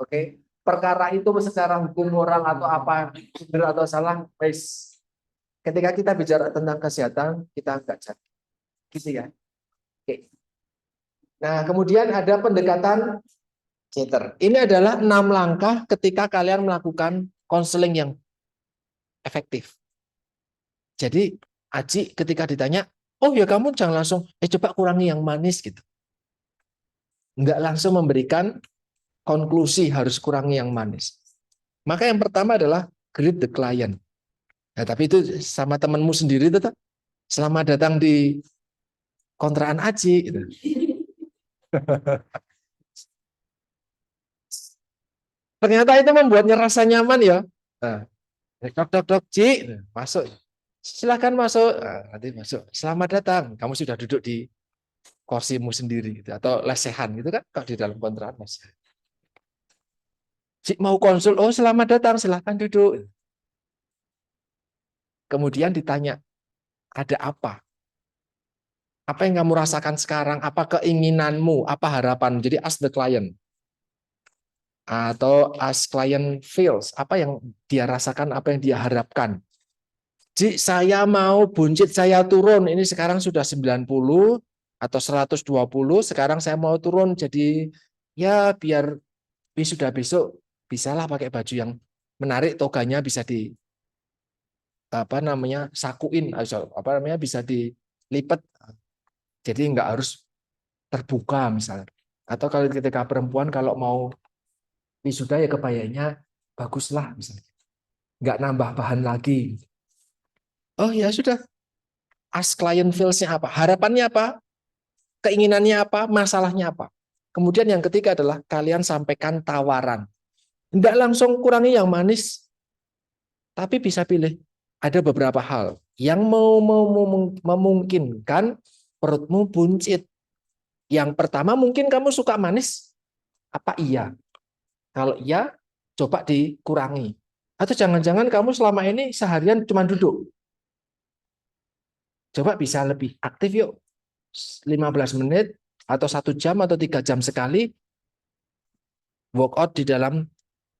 Speaker 1: Oke, perkara itu secara hukum moral atau apa benar atau salah, guys. Ketika kita bicara tentang kesehatan, kita nggak jadi, gitu ya. Oke. Nah, kemudian ada pendekatan Jeter. Ini adalah 6 langkah ketika kalian melakukan konseling yang efektif. Jadi, Aji ketika ditanya, oh ya kamu jangan langsung, coba kurangi yang manis gitu. Nggak langsung memberikan konklusi harus kurangi yang manis. Maka yang pertama adalah greet the client. Nah, tapi itu sama temanmu sendiri tetap. Selamat datang di kontrakan Aji. Gitu. Ternyata itu membuatnya rasa nyaman ya. Nah, dok, Ci, masuk. Silakan masuk. Nah, nanti masuk. Selamat datang. Kamu sudah duduk di kursimu sendiri gitu. Atau lesehan gitu kan kalau di dalam kontrakan. Ci mau konsul, oh selamat datang, silakan duduk. Kemudian ditanya, ada apa? Apa yang kamu rasakan sekarang? Apa keinginanmu? Apa harapan? Jadi ask the client. Atau ask client feels. Apa yang dia rasakan, apa yang dia harapkan. Ji, saya mau buncit saya turun. Ini sekarang sudah 90 atau 120. Sekarang saya mau turun jadi ya biar sudah besok bisalah pakai baju yang menarik, toganya bisa di apa namanya sakuin, apa namanya bisa dilipat. Jadi nggak harus terbuka misalnya. Atau kalau ketika perempuan kalau mau wisuda ya kebayanya baguslah misalnya. Nggak nambah bahan lagi. Oh ya sudah. Ask client feels-nya apa? Harapannya apa? keinginannya apa, masalahnya apa. Kemudian yang ketiga adalah kalian sampaikan tawaran. Tidak langsung kurangi yang manis, tapi bisa pilih. Ada beberapa hal yang memungkinkan perutmu buncit. Yang pertama mungkin kamu suka manis, apa iya? Kalau iya, coba dikurangi. Atau jangan-jangan kamu selama ini seharian cuma duduk. Coba bisa lebih aktif yuk. 15 menit atau 1 jam atau 3 jam sekali workout di dalam,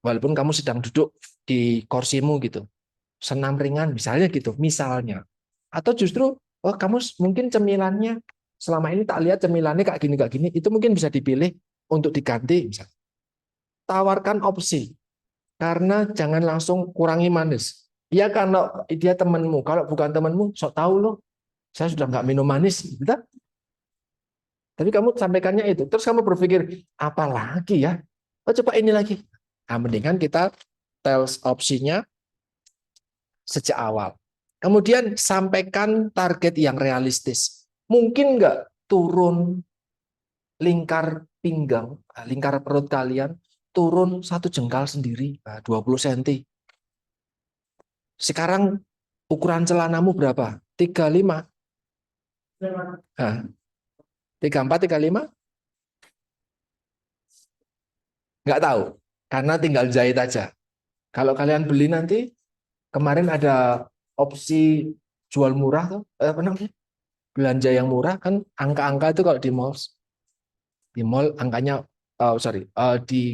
Speaker 1: walaupun kamu sedang duduk di kursimu gitu. Senam ringan misalnya gitu, misalnya. Atau justru oh kamu mungkin cemilannya selama ini tak lihat cemilannya kayak gini, itu mungkin bisa dipilih untuk diganti misalnya. Tawarkan opsi. Karena jangan langsung kurangi manis. Ya kalau dia temanmu, kalau bukan temanmu, sok tahu loh. Saya sudah nggak minum manis, gitu. Tapi kamu sampaikannya itu. Terus kamu berpikir, apa lagi ya? Oh, coba ini lagi. Nah, mendingan kita tells opsinya sejak awal. Kemudian sampaikan target yang realistis. Mungkin nggak turun lingkar pinggang, lingkar perut kalian, turun 1 jengkal sendiri, 20 cm. Sekarang ukuran celanamu berapa? 35? Nah, 34, 35? Nggak tahu. Karena tinggal jahit aja. Kalau kalian beli nanti, kemarin ada opsi jual murah tuh, apa namanya? Belanja yang murah kan angka-angka itu kalau di mall angkanya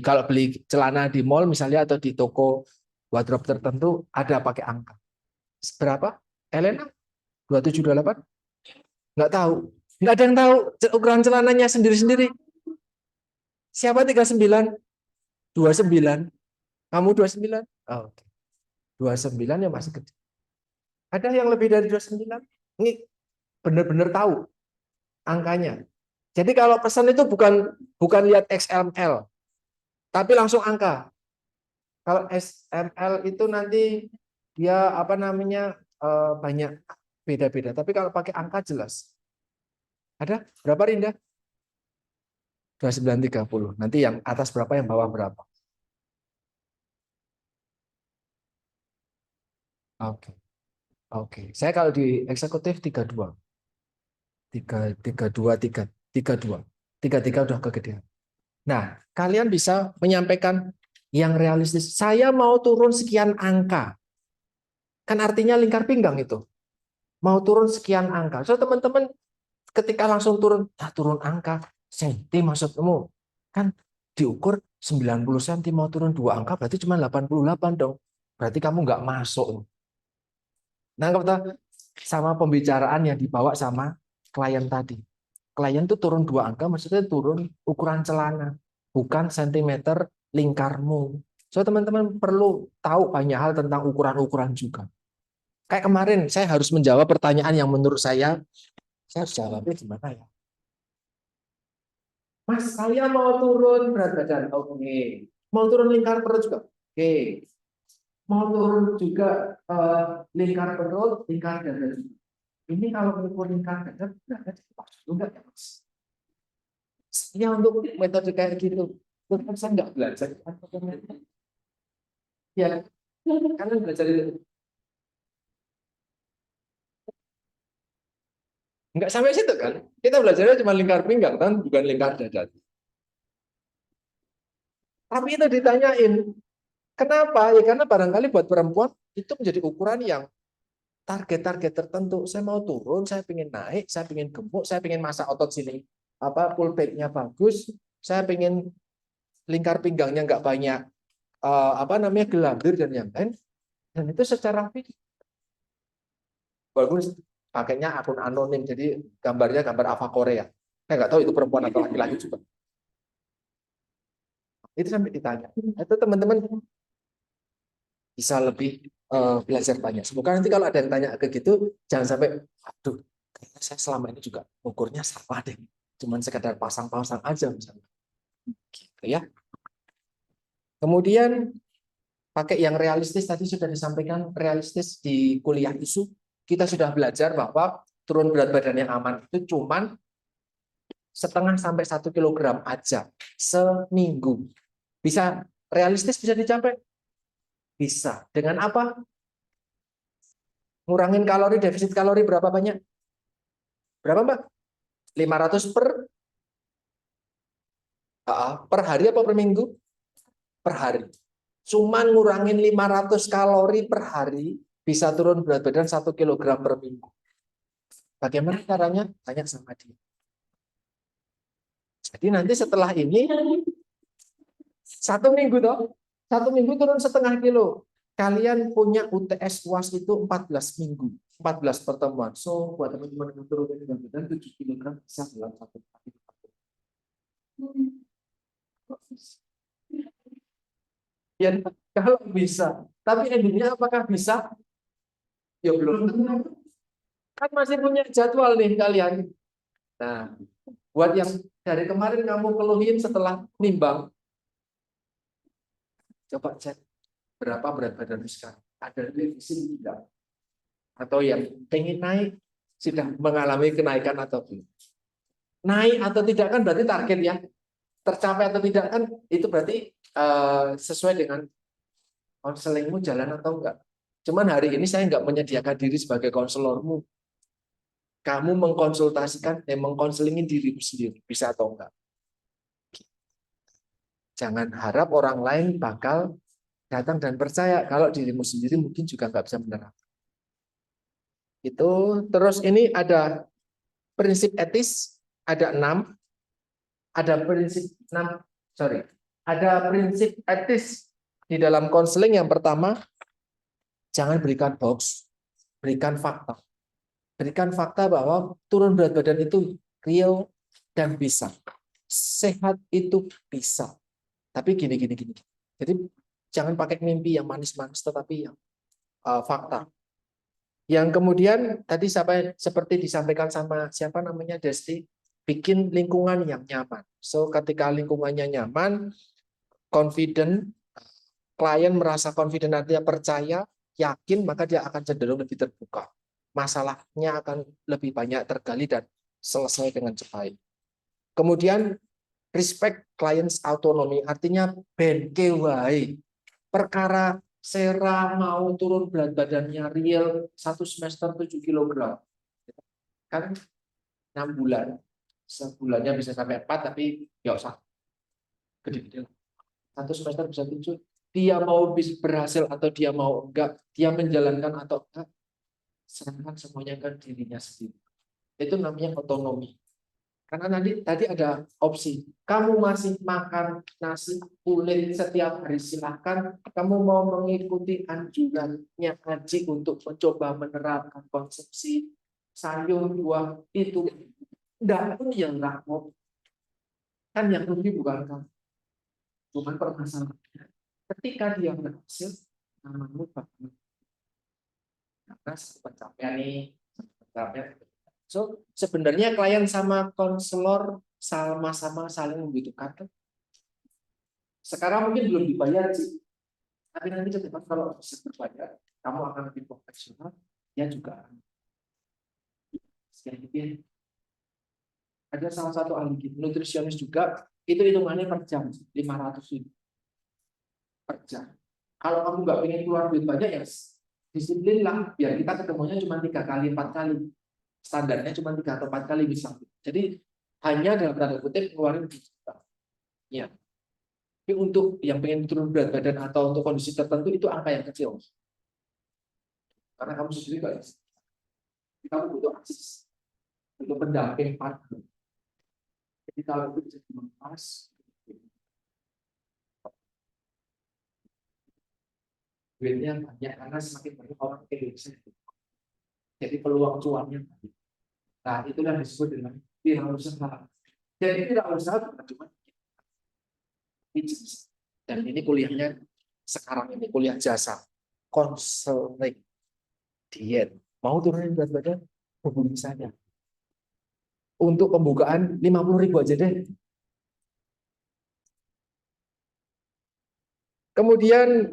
Speaker 1: kalau beli celana di mall misalnya atau di toko wardrobe tertentu ada pakai angka. Berapa? Elena? 27, 28? Nggak tahu. Nggak ada yang tahu ukuran celananya sendiri-sendiri. Siapa 39? 29. Kamu 29? Oh, oke. 29 ya masih kecil. Ada yang lebih dari 29? Ini benar-benar tahu angkanya. Jadi kalau pesan itu bukan bukan lihat XML, tapi langsung angka. Kalau SML itu nanti dia apa namanya banyak beda-beda. Tapi kalau pakai angka jelas. Ada berapa Rinda? 2930. Nanti yang atas berapa, yang bawah berapa? Oke. Oke. Saya kalau di eksekutif 32. 32, 32. 33 udah kegedean. Nah, kalian bisa menyampaikan yang realistis. Saya mau turun sekian angka. Kan artinya lingkar pinggang itu. Mau turun sekian angka. So, teman-teman ketika langsung turun, turun angka, senti maksudmu. Kan diukur 90 cm mau turun 2 angka, berarti cuma 88 dong. Berarti kamu nggak masuk. Nah, sama pembicaraan yang dibawa sama klien tadi. Klien tuh turun 2 angka, maksudnya turun ukuran celana, bukan sentimeter lingkarmu. So, teman-teman perlu tahu banyak hal tentang ukuran-ukuran juga. Kayak kemarin, saya harus menjawab pertanyaan yang menurut saya harus jawabnya gimana ya? Mas, saya mau turun berat badan. Oke. Mau turun lingkar perut juga. Oke. Mau turun juga lingkar perut, lingkar dada juga. Ini kalau mengukur lingkar dada, berada di pas juga ya, Mas. Ya untuk metode kayak gitu, kan saya nggak belajar. Ya, karena belajar itu nggak sampai situ kan. Kita belajarnya cuma lingkar pinggang kan, bukan lingkar dada. Tapi itu ditanyain, kenapa? Ya karena barangkali buat perempuan itu menjadi ukuran yang target-target tertentu. Saya mau turun, saya ingin naik, saya ingin gemuk, saya ingin masa otot sini pull back-nya bagus, saya ingin lingkar pinggangnya nggak banyak gelambir dan yang lain. Dan itu secara fisik bagus. Pakainya akun anonim, jadi gambarnya gambar Ava Korea. Saya nggak tahu itu perempuan atau laki-laki juga. Itu sampai ditanya. Itu teman-teman bisa lebih belajar banyak. Semoga nanti kalau ada yang tanya ke gitu, jangan sampai, aduh, kayaknya saya selama ini juga ukurnya salah deh. Cuman sekedar pasang-pasang aja misalnya. Gitu ya. Kemudian pakai yang realistis, tadi sudah disampaikan realistis di kuliah isu. Kita sudah belajar bahwa turun berat badan yang aman itu cuman setengah sampai 1 kilogram aja seminggu. Bisa realistis, bisa dicapai? Bisa. Dengan apa? Ngurangin kalori, defisit kalori berapa banyak? Berapa, Mbak? 500 per hari apa per minggu? Per hari. Cuman ngurangin 500 kalori per hari, bisa turun berat badan 1 kilogram per minggu. Bagaimana caranya? Tanya sama dia. Jadi nanti setelah ini, 1 minggu toh, 1 minggu turun setengah kilo. Kalian punya UTS UAS itu 14 minggu, 14 pertemuan. So, buat teman-teman yang turun berat badan 7 kilogram bisa dalam 1 hari. Ya, kalau bisa. Tapi endingnya apakah bisa? Ya belum. Kan masih punya jadwal nih kalian. Nah, buat yang dari kemarin kamu keluhin setelah nimbang, coba cek berapa berat badan sekarang. Ada defisit tidak? Atau yang ingin naik sudah mengalami kenaikan atau belum? Naik atau tidak kan berarti target ya. Tercapai atau tidak kan itu berarti sesuai dengan konselingmu jalan atau enggak. Cuman hari ini saya enggak menyediakan diri sebagai konselormu. Kamu mengkonsultasikan, mengkonselingin dirimu sendiri, bisa atau enggak. Jangan harap orang lain bakal datang dan percaya kalau dirimu sendiri mungkin juga nggak bisa menerapkan. Itu terus ini ada prinsip etis, ada 6, ada prinsip 6, sorry, ada prinsip etis di dalam konseling. Yang pertama, jangan berikan hoax, berikan fakta. Berikan fakta bahwa turun berat badan itu real dan bisa. Sehat itu bisa. Tapi gini. Jadi jangan pakai mimpi yang manis-manis, tetapi yang fakta. Yang kemudian tadi seperti disampaikan sama siapa namanya Desti, bikin lingkungan yang nyaman. So ketika lingkungannya nyaman, confident, klien merasa confident, artinya percaya, yakin, maka dia akan cenderung lebih terbuka. Masalahnya akan lebih banyak tergali dan selesai dengan cepat. Kemudian respect clients autonomy, artinya ben kewai perkara Sera mau turun berat badannya real 1 semester 7 kilogram, kan 6 bulan, sebulannya bisa sampai 4, tapi nggak usah gede-gede. 1 semester bisa 7. Dia mau berhasil atau dia mau enggak, dia menjalankan atau enggak, serahkan semuanya ke dirinya sendiri. Itu namanya otonomi. Karena tadi ada opsi. Kamu masih makan nasi kulit setiap hari, silahkan. Kamu mau mengikuti anjurannya Haji untuk mencoba menerapkan konsumsi sayur, buah, itu enggak pun yang enggak mau. Kan yang rugi bukan kamu. Cuman permasalahannya, ketika dia berhasil, namamu bakal pencapaian nih, pencapaian. So, sebenarnya klien sama konselor sama-sama saling membutuhkan. Sekarang mungkin belum dibayar sih, tapi nanti ke depan kalau bisa berbayar, kamu akan lebih profesional, dia juga akan. Ada salah satu ahli nutrisionis juga, itu hitungannya per jam, 500.000 per jam. Kalau kamu nggak ingin keluar duit banyak, ya disiplin lah, biar kita ketemunya cuma 3 kali, 4 kali. Standarnya cuma 3 atau 4 kali misalnya. Jadi hanya dalam tanda kutip ngeluarin juta. Ya. Tapi untuk yang pengen turun berat badan atau untuk kondisi tertentu itu angka yang kecil. Karena kamu sendiri nggak bisa. Kamu butuh akses untuk pendamping partner. Jadi kalau itu bisa dimentas, duitnya banyak karena semakin banyak orang Indonesia. Jadi peluang cuannya banyak. Nah, itulah disebut dengan wirausaha. Jadi wirausaha bukan cuma bisnis. Dan ini kuliahnya sekarang ini kuliah jasa, konseling, diet. Mau turunin berat badan? Hubungi saya. Untuk pembukaan 50.000 aja deh. Kemudian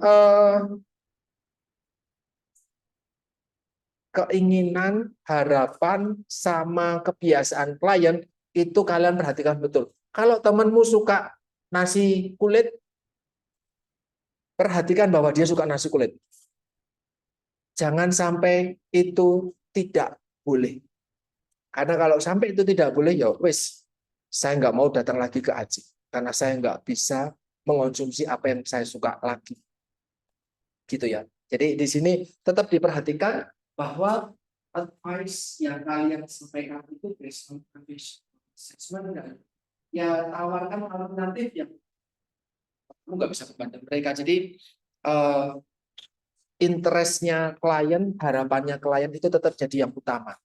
Speaker 1: keinginan, harapan, sama kebiasaan klien Itu kalian perhatikan betul. Kalau temanmu suka nasi kulit, perhatikan bahwa dia suka nasi kulit. Jangan sampai itu tidak boleh. Karena kalau sampai itu tidak boleh, ya wes, saya nggak mau datang lagi ke Aji. Karena saya nggak bisa mengonsumsi apa yang saya suka lagi. Gitu ya. Jadi di sini tetap diperhatikan bahwa advice yang kalian sampaikan itu based on assessment dan ya tawarkan alternatif yang kamu nggak bisa membantu mereka. Jadi interestnya klien, harapannya klien itu tetap jadi yang utama.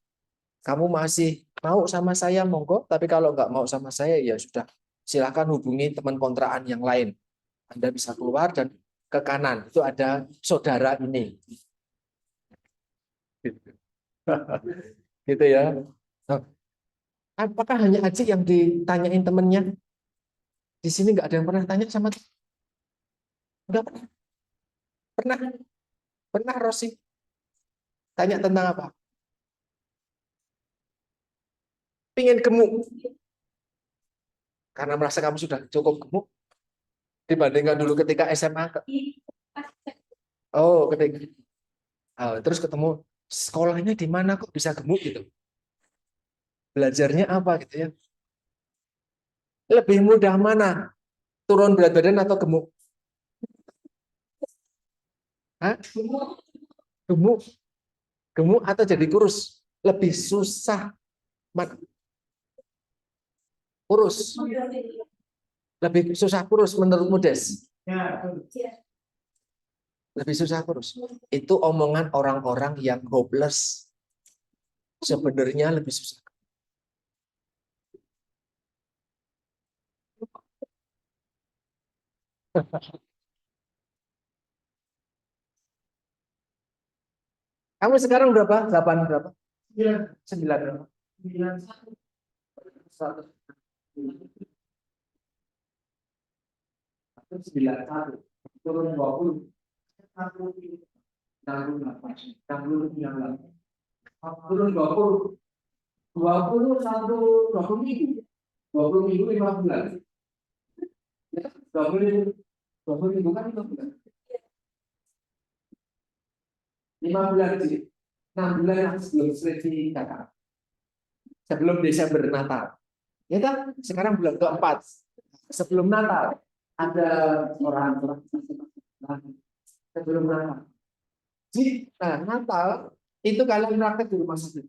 Speaker 1: Kamu masih mau sama saya, monggo. Tapi kalau nggak mau sama saya, ya sudah. Silakan hubungi teman kontrakan yang lain. Anda bisa keluar dan ke kanan. Itu ada saudara ini. Gitu ya. Nah, apakah hanya Aji yang ditanyain temennya? Di sini nggak ada yang pernah tanya sama temen? Nggak pernah. Pernah. Pernah, Rosi. Tanya tentang apa? Pingin gemuk. Karena merasa kamu sudah cukup gemuk. Dibandingkan dulu ketika SMA. Oh, ketika. Terus ketemu, sekolahnya di mana kok bisa gemuk gitu? Belajarnya apa gitu ya? Lebih mudah mana? Turun berat badan atau gemuk? Hah? Gemuk. Gemuk atau jadi kurus? Lebih susah mana? Kurus. Lebih susah kurus menurutmu, Des? Lebih susah kurus. Itu omongan orang-orang yang hopeless. Sebenarnya lebih susah. Kamu sekarang berapa? 8 berapa? 9 berapa? 91. Turun 20. 68. 69. Turun 20. 20 satu 20 minggu. 20 minggu 5 bulan. 20 minggu. 20 minggu kan 5 bulan. 5 bulan sih. 6 bulan yang sebelum seleksi kakak. Sebelum Desember Natal. Ya kan? Sekarang bulan keempat. Sebelum Natal. Ada orang-orang sebelum Natal. Nah, Natal itu kalian praktek di rumah sakit.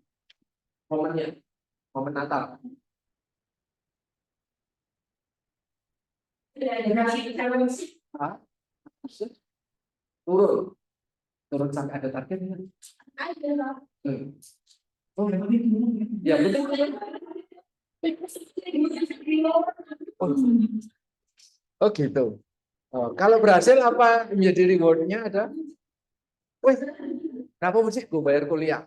Speaker 1: Momennya. Momen Natal. Hah? Turun sampai ada targetnya. Oh, ya betul. Oh gitu. Oh, kalau berhasil apa menjadi rewardnya ada? Wih, kenapa mesti gue bayar kuliah?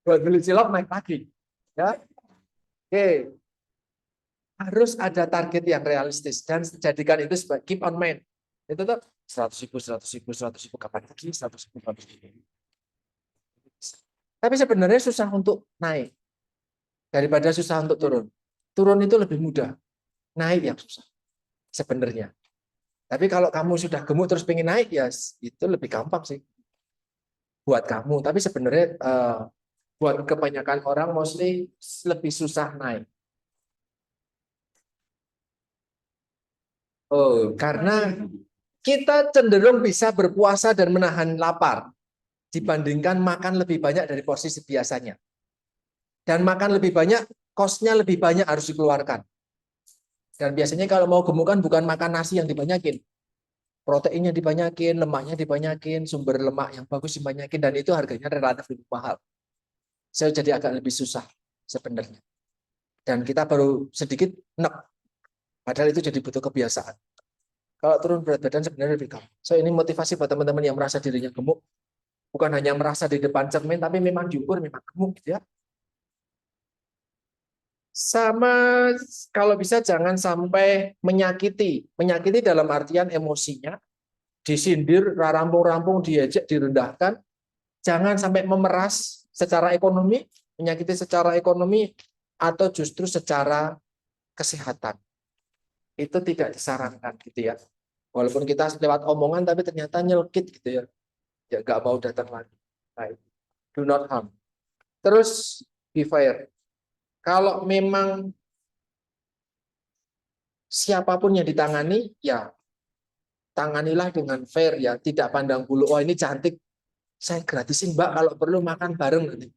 Speaker 1: Buat beli cilok naik lagi. Ya, oke. Harus ada target yang realistis dan jadikan itu sebagai keep on mind. Itu tuh 100.000, 100.000, 100.000 kapan lagi 100.000, 100.000. Tapi sebenarnya susah untuk naik daripada susah untuk turun. Turun itu lebih mudah, naik yang susah sebenarnya. Tapi kalau kamu sudah gemuk terus pengen naik ya itu lebih gampang sih buat kamu. Tapi sebenarnya buat kebanyakan orang mostly lebih susah naik. Oh, karena kita cenderung bisa berpuasa dan menahan lapar dibandingkan makan lebih banyak dari porsi biasanya. Dan makan lebih banyak, kosnya lebih banyak harus dikeluarkan. Dan biasanya kalau mau gemukan bukan makan nasi yang dibanyakin. Proteinnya dibanyakin, lemaknya dibanyakin, sumber lemak yang bagus dibanyakin, dan itu harganya relatif lebih mahal. Saya jadi agak lebih susah sebenarnya. Dan kita baru sedikit enak. Padahal itu jadi butuh kebiasaan. Kalau turun berat badan sebenarnya lebih gampang. So ini motivasi buat teman-teman yang merasa dirinya gemuk. Bukan hanya merasa di depan cermin, tapi memang diukur, memang gemuk gitu ya. Sama kalau bisa jangan sampai menyakiti. Menyakiti dalam artian emosinya, disindir, rampung-rampung, diejek, direndahkan. Jangan sampai memeras, secara ekonomi, menyakiti secara ekonomi, atau justru secara kesehatan. Itu tidak disarankan gitu ya. Walaupun kita lewat omongan tapi ternyata nyelkit gitu ya. Ya nggak mau datang lagi. Baik. Do not harm. Terus be fair. Kalau memang siapapun yang ditangani, ya tanganilah dengan fair ya, tidak pandang bulu. Oh ini cantik, saya gratisin Mbak kalau perlu makan bareng nanti.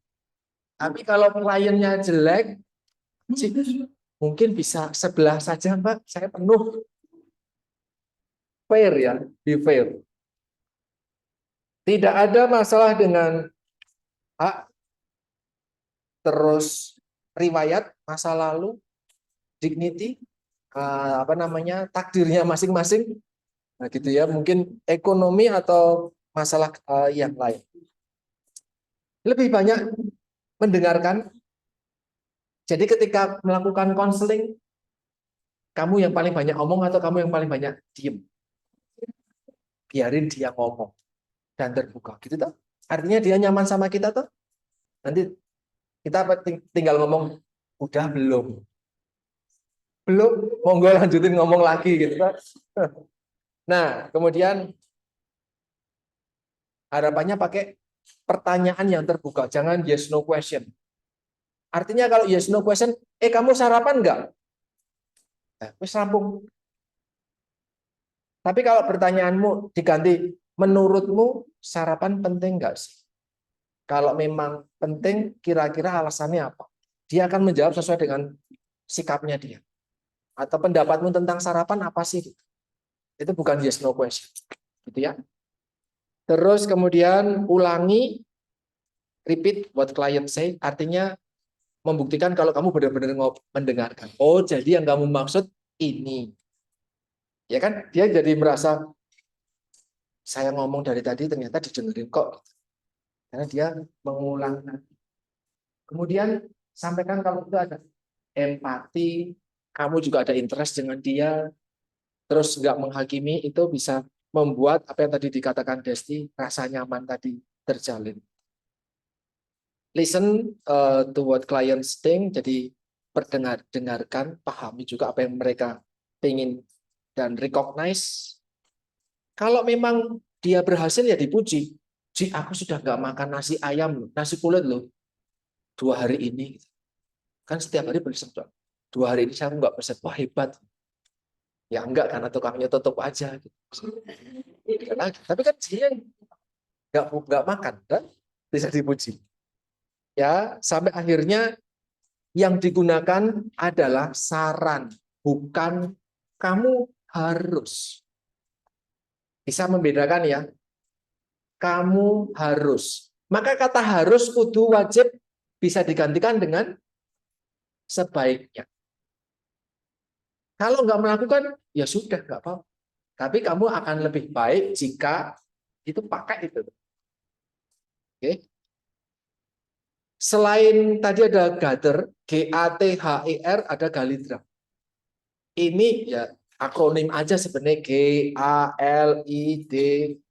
Speaker 1: Tapi kalau kliennya jelek, mungkin bisa sebelah saja Mbak, saya penuh. Fair ya, be fair. Tidak ada masalah dengan hak, terus riwayat masa lalu, dignity, takdirnya masing-masing. Nah, gitu ya, mungkin ekonomi atau masalah yang lain. Lebih banyak mendengarkan. Jadi ketika melakukan konseling, kamu yang paling banyak ngomong atau kamu yang paling banyak diem? Biarin dia ngomong dan terbuka, gitu toh. Artinya dia nyaman sama kita toh. Nanti kita tinggal ngomong, udah belum? Belum, monggo lanjutin ngomong lagi gitu toh. Nah, kemudian harapannya pakai pertanyaan yang terbuka, jangan yes no question. Artinya kalau yes no question, kamu sarapan enggak? Nah, wis rampung. Tapi kalau pertanyaanmu diganti, menurutmu sarapan penting enggak sih? Kalau memang penting, kira-kira alasannya apa? Dia akan menjawab sesuai dengan sikapnya dia. Atau pendapatmu tentang sarapan apa sih? Itu bukan yes no question. Gitu ya. Terus kemudian ulangi, repeat what client say, artinya membuktikan kalau kamu benar-benar mendengarkan. Oh, jadi yang kamu maksud ini. Ya kan? Dia jadi merasa saya ngomong dari tadi ternyata didengerin kok. Karena dia mengulang. Kemudian sampaikan kalau itu ada empati, kamu juga ada interest dengan dia, terus nggak menghakimi, itu bisa membuat apa yang tadi dikatakan Desti, rasa nyaman tadi terjalin. Listen to what clients think, jadi dengarkan, pahami juga apa yang mereka ingin, dan recognize. Kalau memang dia berhasil ya dipuji. Ji, aku sudah nggak makan nasi ayam loh, nasi kulit loh, 2 hari ini. Kan setiap hari berpesan, 2 hari ini saya nggak pesan, wah hebat. Ya enggak, karena tukangnya tutup aja. Tapi kan dia nggak makan, kan? Bisa dipuji. Ya, sampai akhirnya yang digunakan adalah saran, bukan kamu harus. Bisa membedakan ya. Kamu harus. Maka kata harus, kudu, wajib bisa digantikan dengan sebaiknya. Kalau nggak melakukan, ya sudah, nggak apa-apa. Tapi kamu akan lebih baik jika itu pakai itu. Oke. Selain tadi ada gather, GATHER, ada galidra. Ini ya akronim aja sebenarnya, GALIDREE.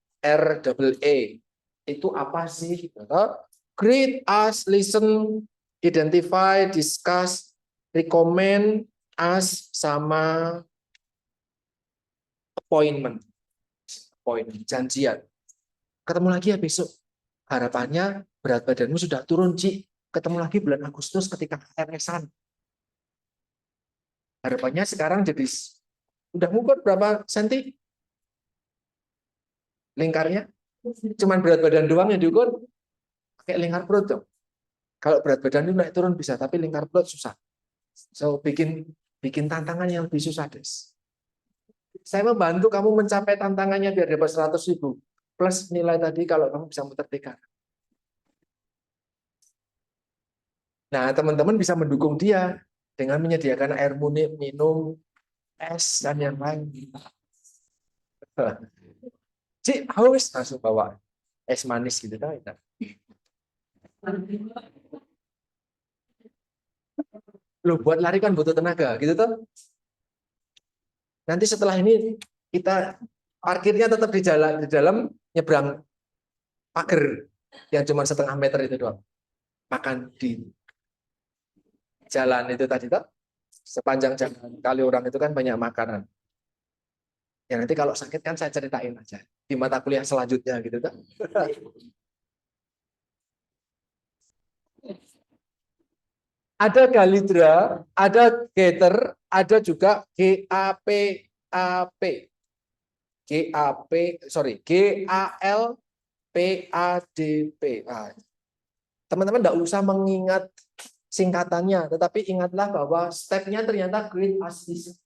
Speaker 1: Itu apa sih? Greet, ask, listen, identify, discuss, recommend, ask, sama appointment. Janjian. Ketemu lagi ya besok. Harapannya berat badanmu sudah turun, Ci. Ketemu lagi bulan Agustus ketika RS-an. Harapannya sekarang jadi udah ngukur berapa senti? Lingkarnya? Cuman berat badan doang yang diukur? Pakai lingkar perut dong. Kalau berat badan itu naik turun bisa, tapi lingkar perut susah. So bikin tantangan yang lebih susah, Des. Saya membantu kamu mencapai tantangannya biar dapat 100.000 plus nilai tadi kalau kamu bisa muter 3. Nah, teman-teman bisa mendukung dia dengan menyediakan air minum, es, dan yang lain. Cik, haus, langsung bawa es manis gitu. Loh, buat lari kan butuh tenaga, gitu tuh. Nanti setelah ini kita parkirnya tetap di dalam nyebrang pagar yang cuma 0,5 meter itu doang. makan di jalan itu tadi toh, sepanjang jalan kali orang itu kan banyak makanan. Ya nanti kalau sakit kan saya ceritain aja di mata kuliah selanjutnya gitu toh. Ada galidra, ada gator, ada juga GAPAP. GAP, sorry, GALPADP. Nah, teman-teman tidak usah mengingat singkatannya, tetapi ingatlah bahwa stepnya ternyata create, assist,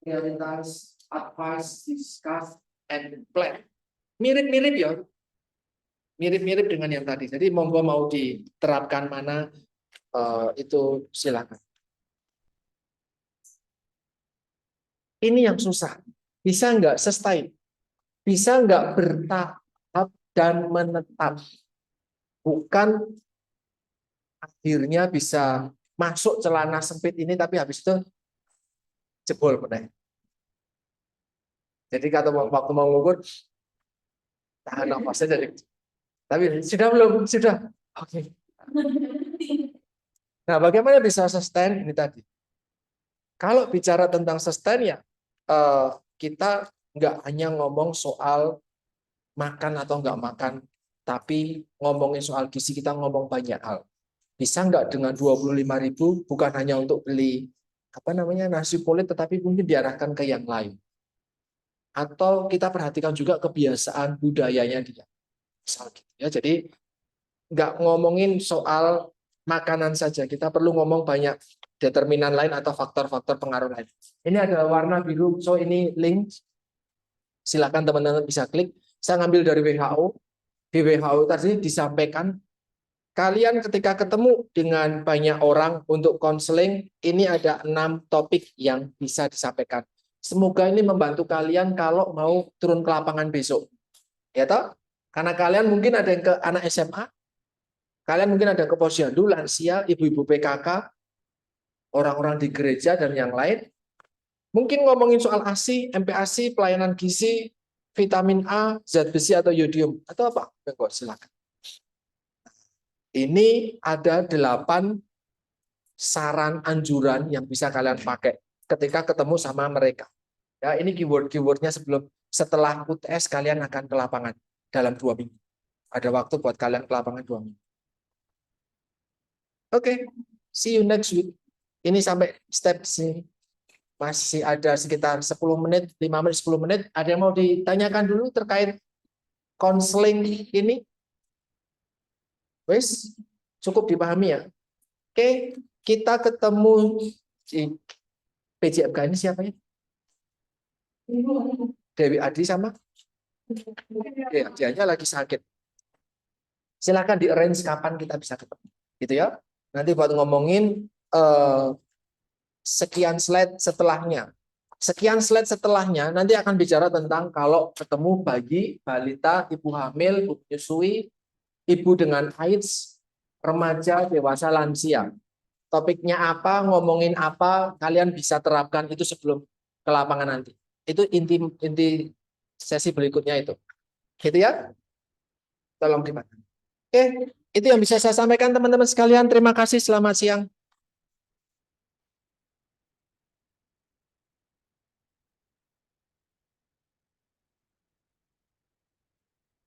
Speaker 1: prioritize, advise, discuss, and plan. Mirip-mirip ya, mirip-mirip dengan yang tadi. Jadi monggo mau diterapkan mana itu silakan. Ini yang susah. Bisa nggak sustain? Bisa nggak bertahap dan menetap? Bukan akhirnya bisa masuk celana sempit ini, tapi habis itu jebol benar. Jadi kata waktu mau ngukur, tahan nafasnya jadi. Tapi sudah belum? Sudah. Oke. Nah, bagaimana bisa sustain ini tadi? Kalau bicara tentang sustain ya, kita nggak hanya ngomong soal makan atau nggak makan, tapi ngomongin soal gizi kita ngomong banyak hal. Bisa nggak dengan 25.000 bukan hanya untuk beli apa namanya nasi kulit, tetapi mungkin diarahkan ke yang lain. Atau kita perhatikan juga kebiasaan budayanya dia. Misal gitu ya. Jadi nggak ngomongin soal makanan saja, kita perlu ngomong banyak determinan lain atau faktor-faktor pengaruh lain. Ini ada warna biru, so ini link. Silakan teman-teman bisa klik. Saya ngambil dari WHO. Di WHO tadi disampaikan, kalian ketika ketemu dengan banyak orang untuk konseling, ini ada 6 topik yang bisa disampaikan. Semoga ini membantu kalian kalau mau turun ke lapangan besok. Ya toh? Karena kalian mungkin ada yang ke anak SMA, kalian mungkin ada ke posyandu, lansia, ibu-ibu PKK, orang-orang di gereja dan yang lain. Mungkin ngomongin soal ASI, MPASI, pelayanan gizi, vitamin A, zat besi atau yodium atau apa? Silakan. Ini ada 8 saran anjuran yang bisa kalian pakai ketika ketemu sama mereka. Ya, ini keyword-keywordnya setelah UTS kalian akan ke lapangan dalam 2 minggu. Ada waktu buat kalian ke lapangan 2 minggu. Oke, see you next week. Ini sampai step sini. Masih ada sekitar 10 menit, 5 menit, 10 menit. Ada yang mau ditanyakan dulu terkait konseling ini? Wes, cukup dipahami ya. Oke, kita ketemu di PJMK ini siapa ya? Dewi Adi sama? Ya, dianya lagi sakit. Silakan di arrange kapan kita bisa ketemu. Gitu ya. Nanti buat ngomongin sekian slide setelahnya. Sekian slide setelahnya nanti akan bicara tentang kalau ketemu bayi, balita, ibu hamil, ibu menyusui, ibu dengan AIDS, remaja, dewasa, lansia. Topiknya apa, ngomongin apa, kalian bisa terapkan itu sebelum ke lapangan nanti. Itu inti sesi berikutnya itu. Gitu ya. Tolong dimakan. Oke, itu yang bisa saya sampaikan teman-teman sekalian. Terima kasih, selamat siang.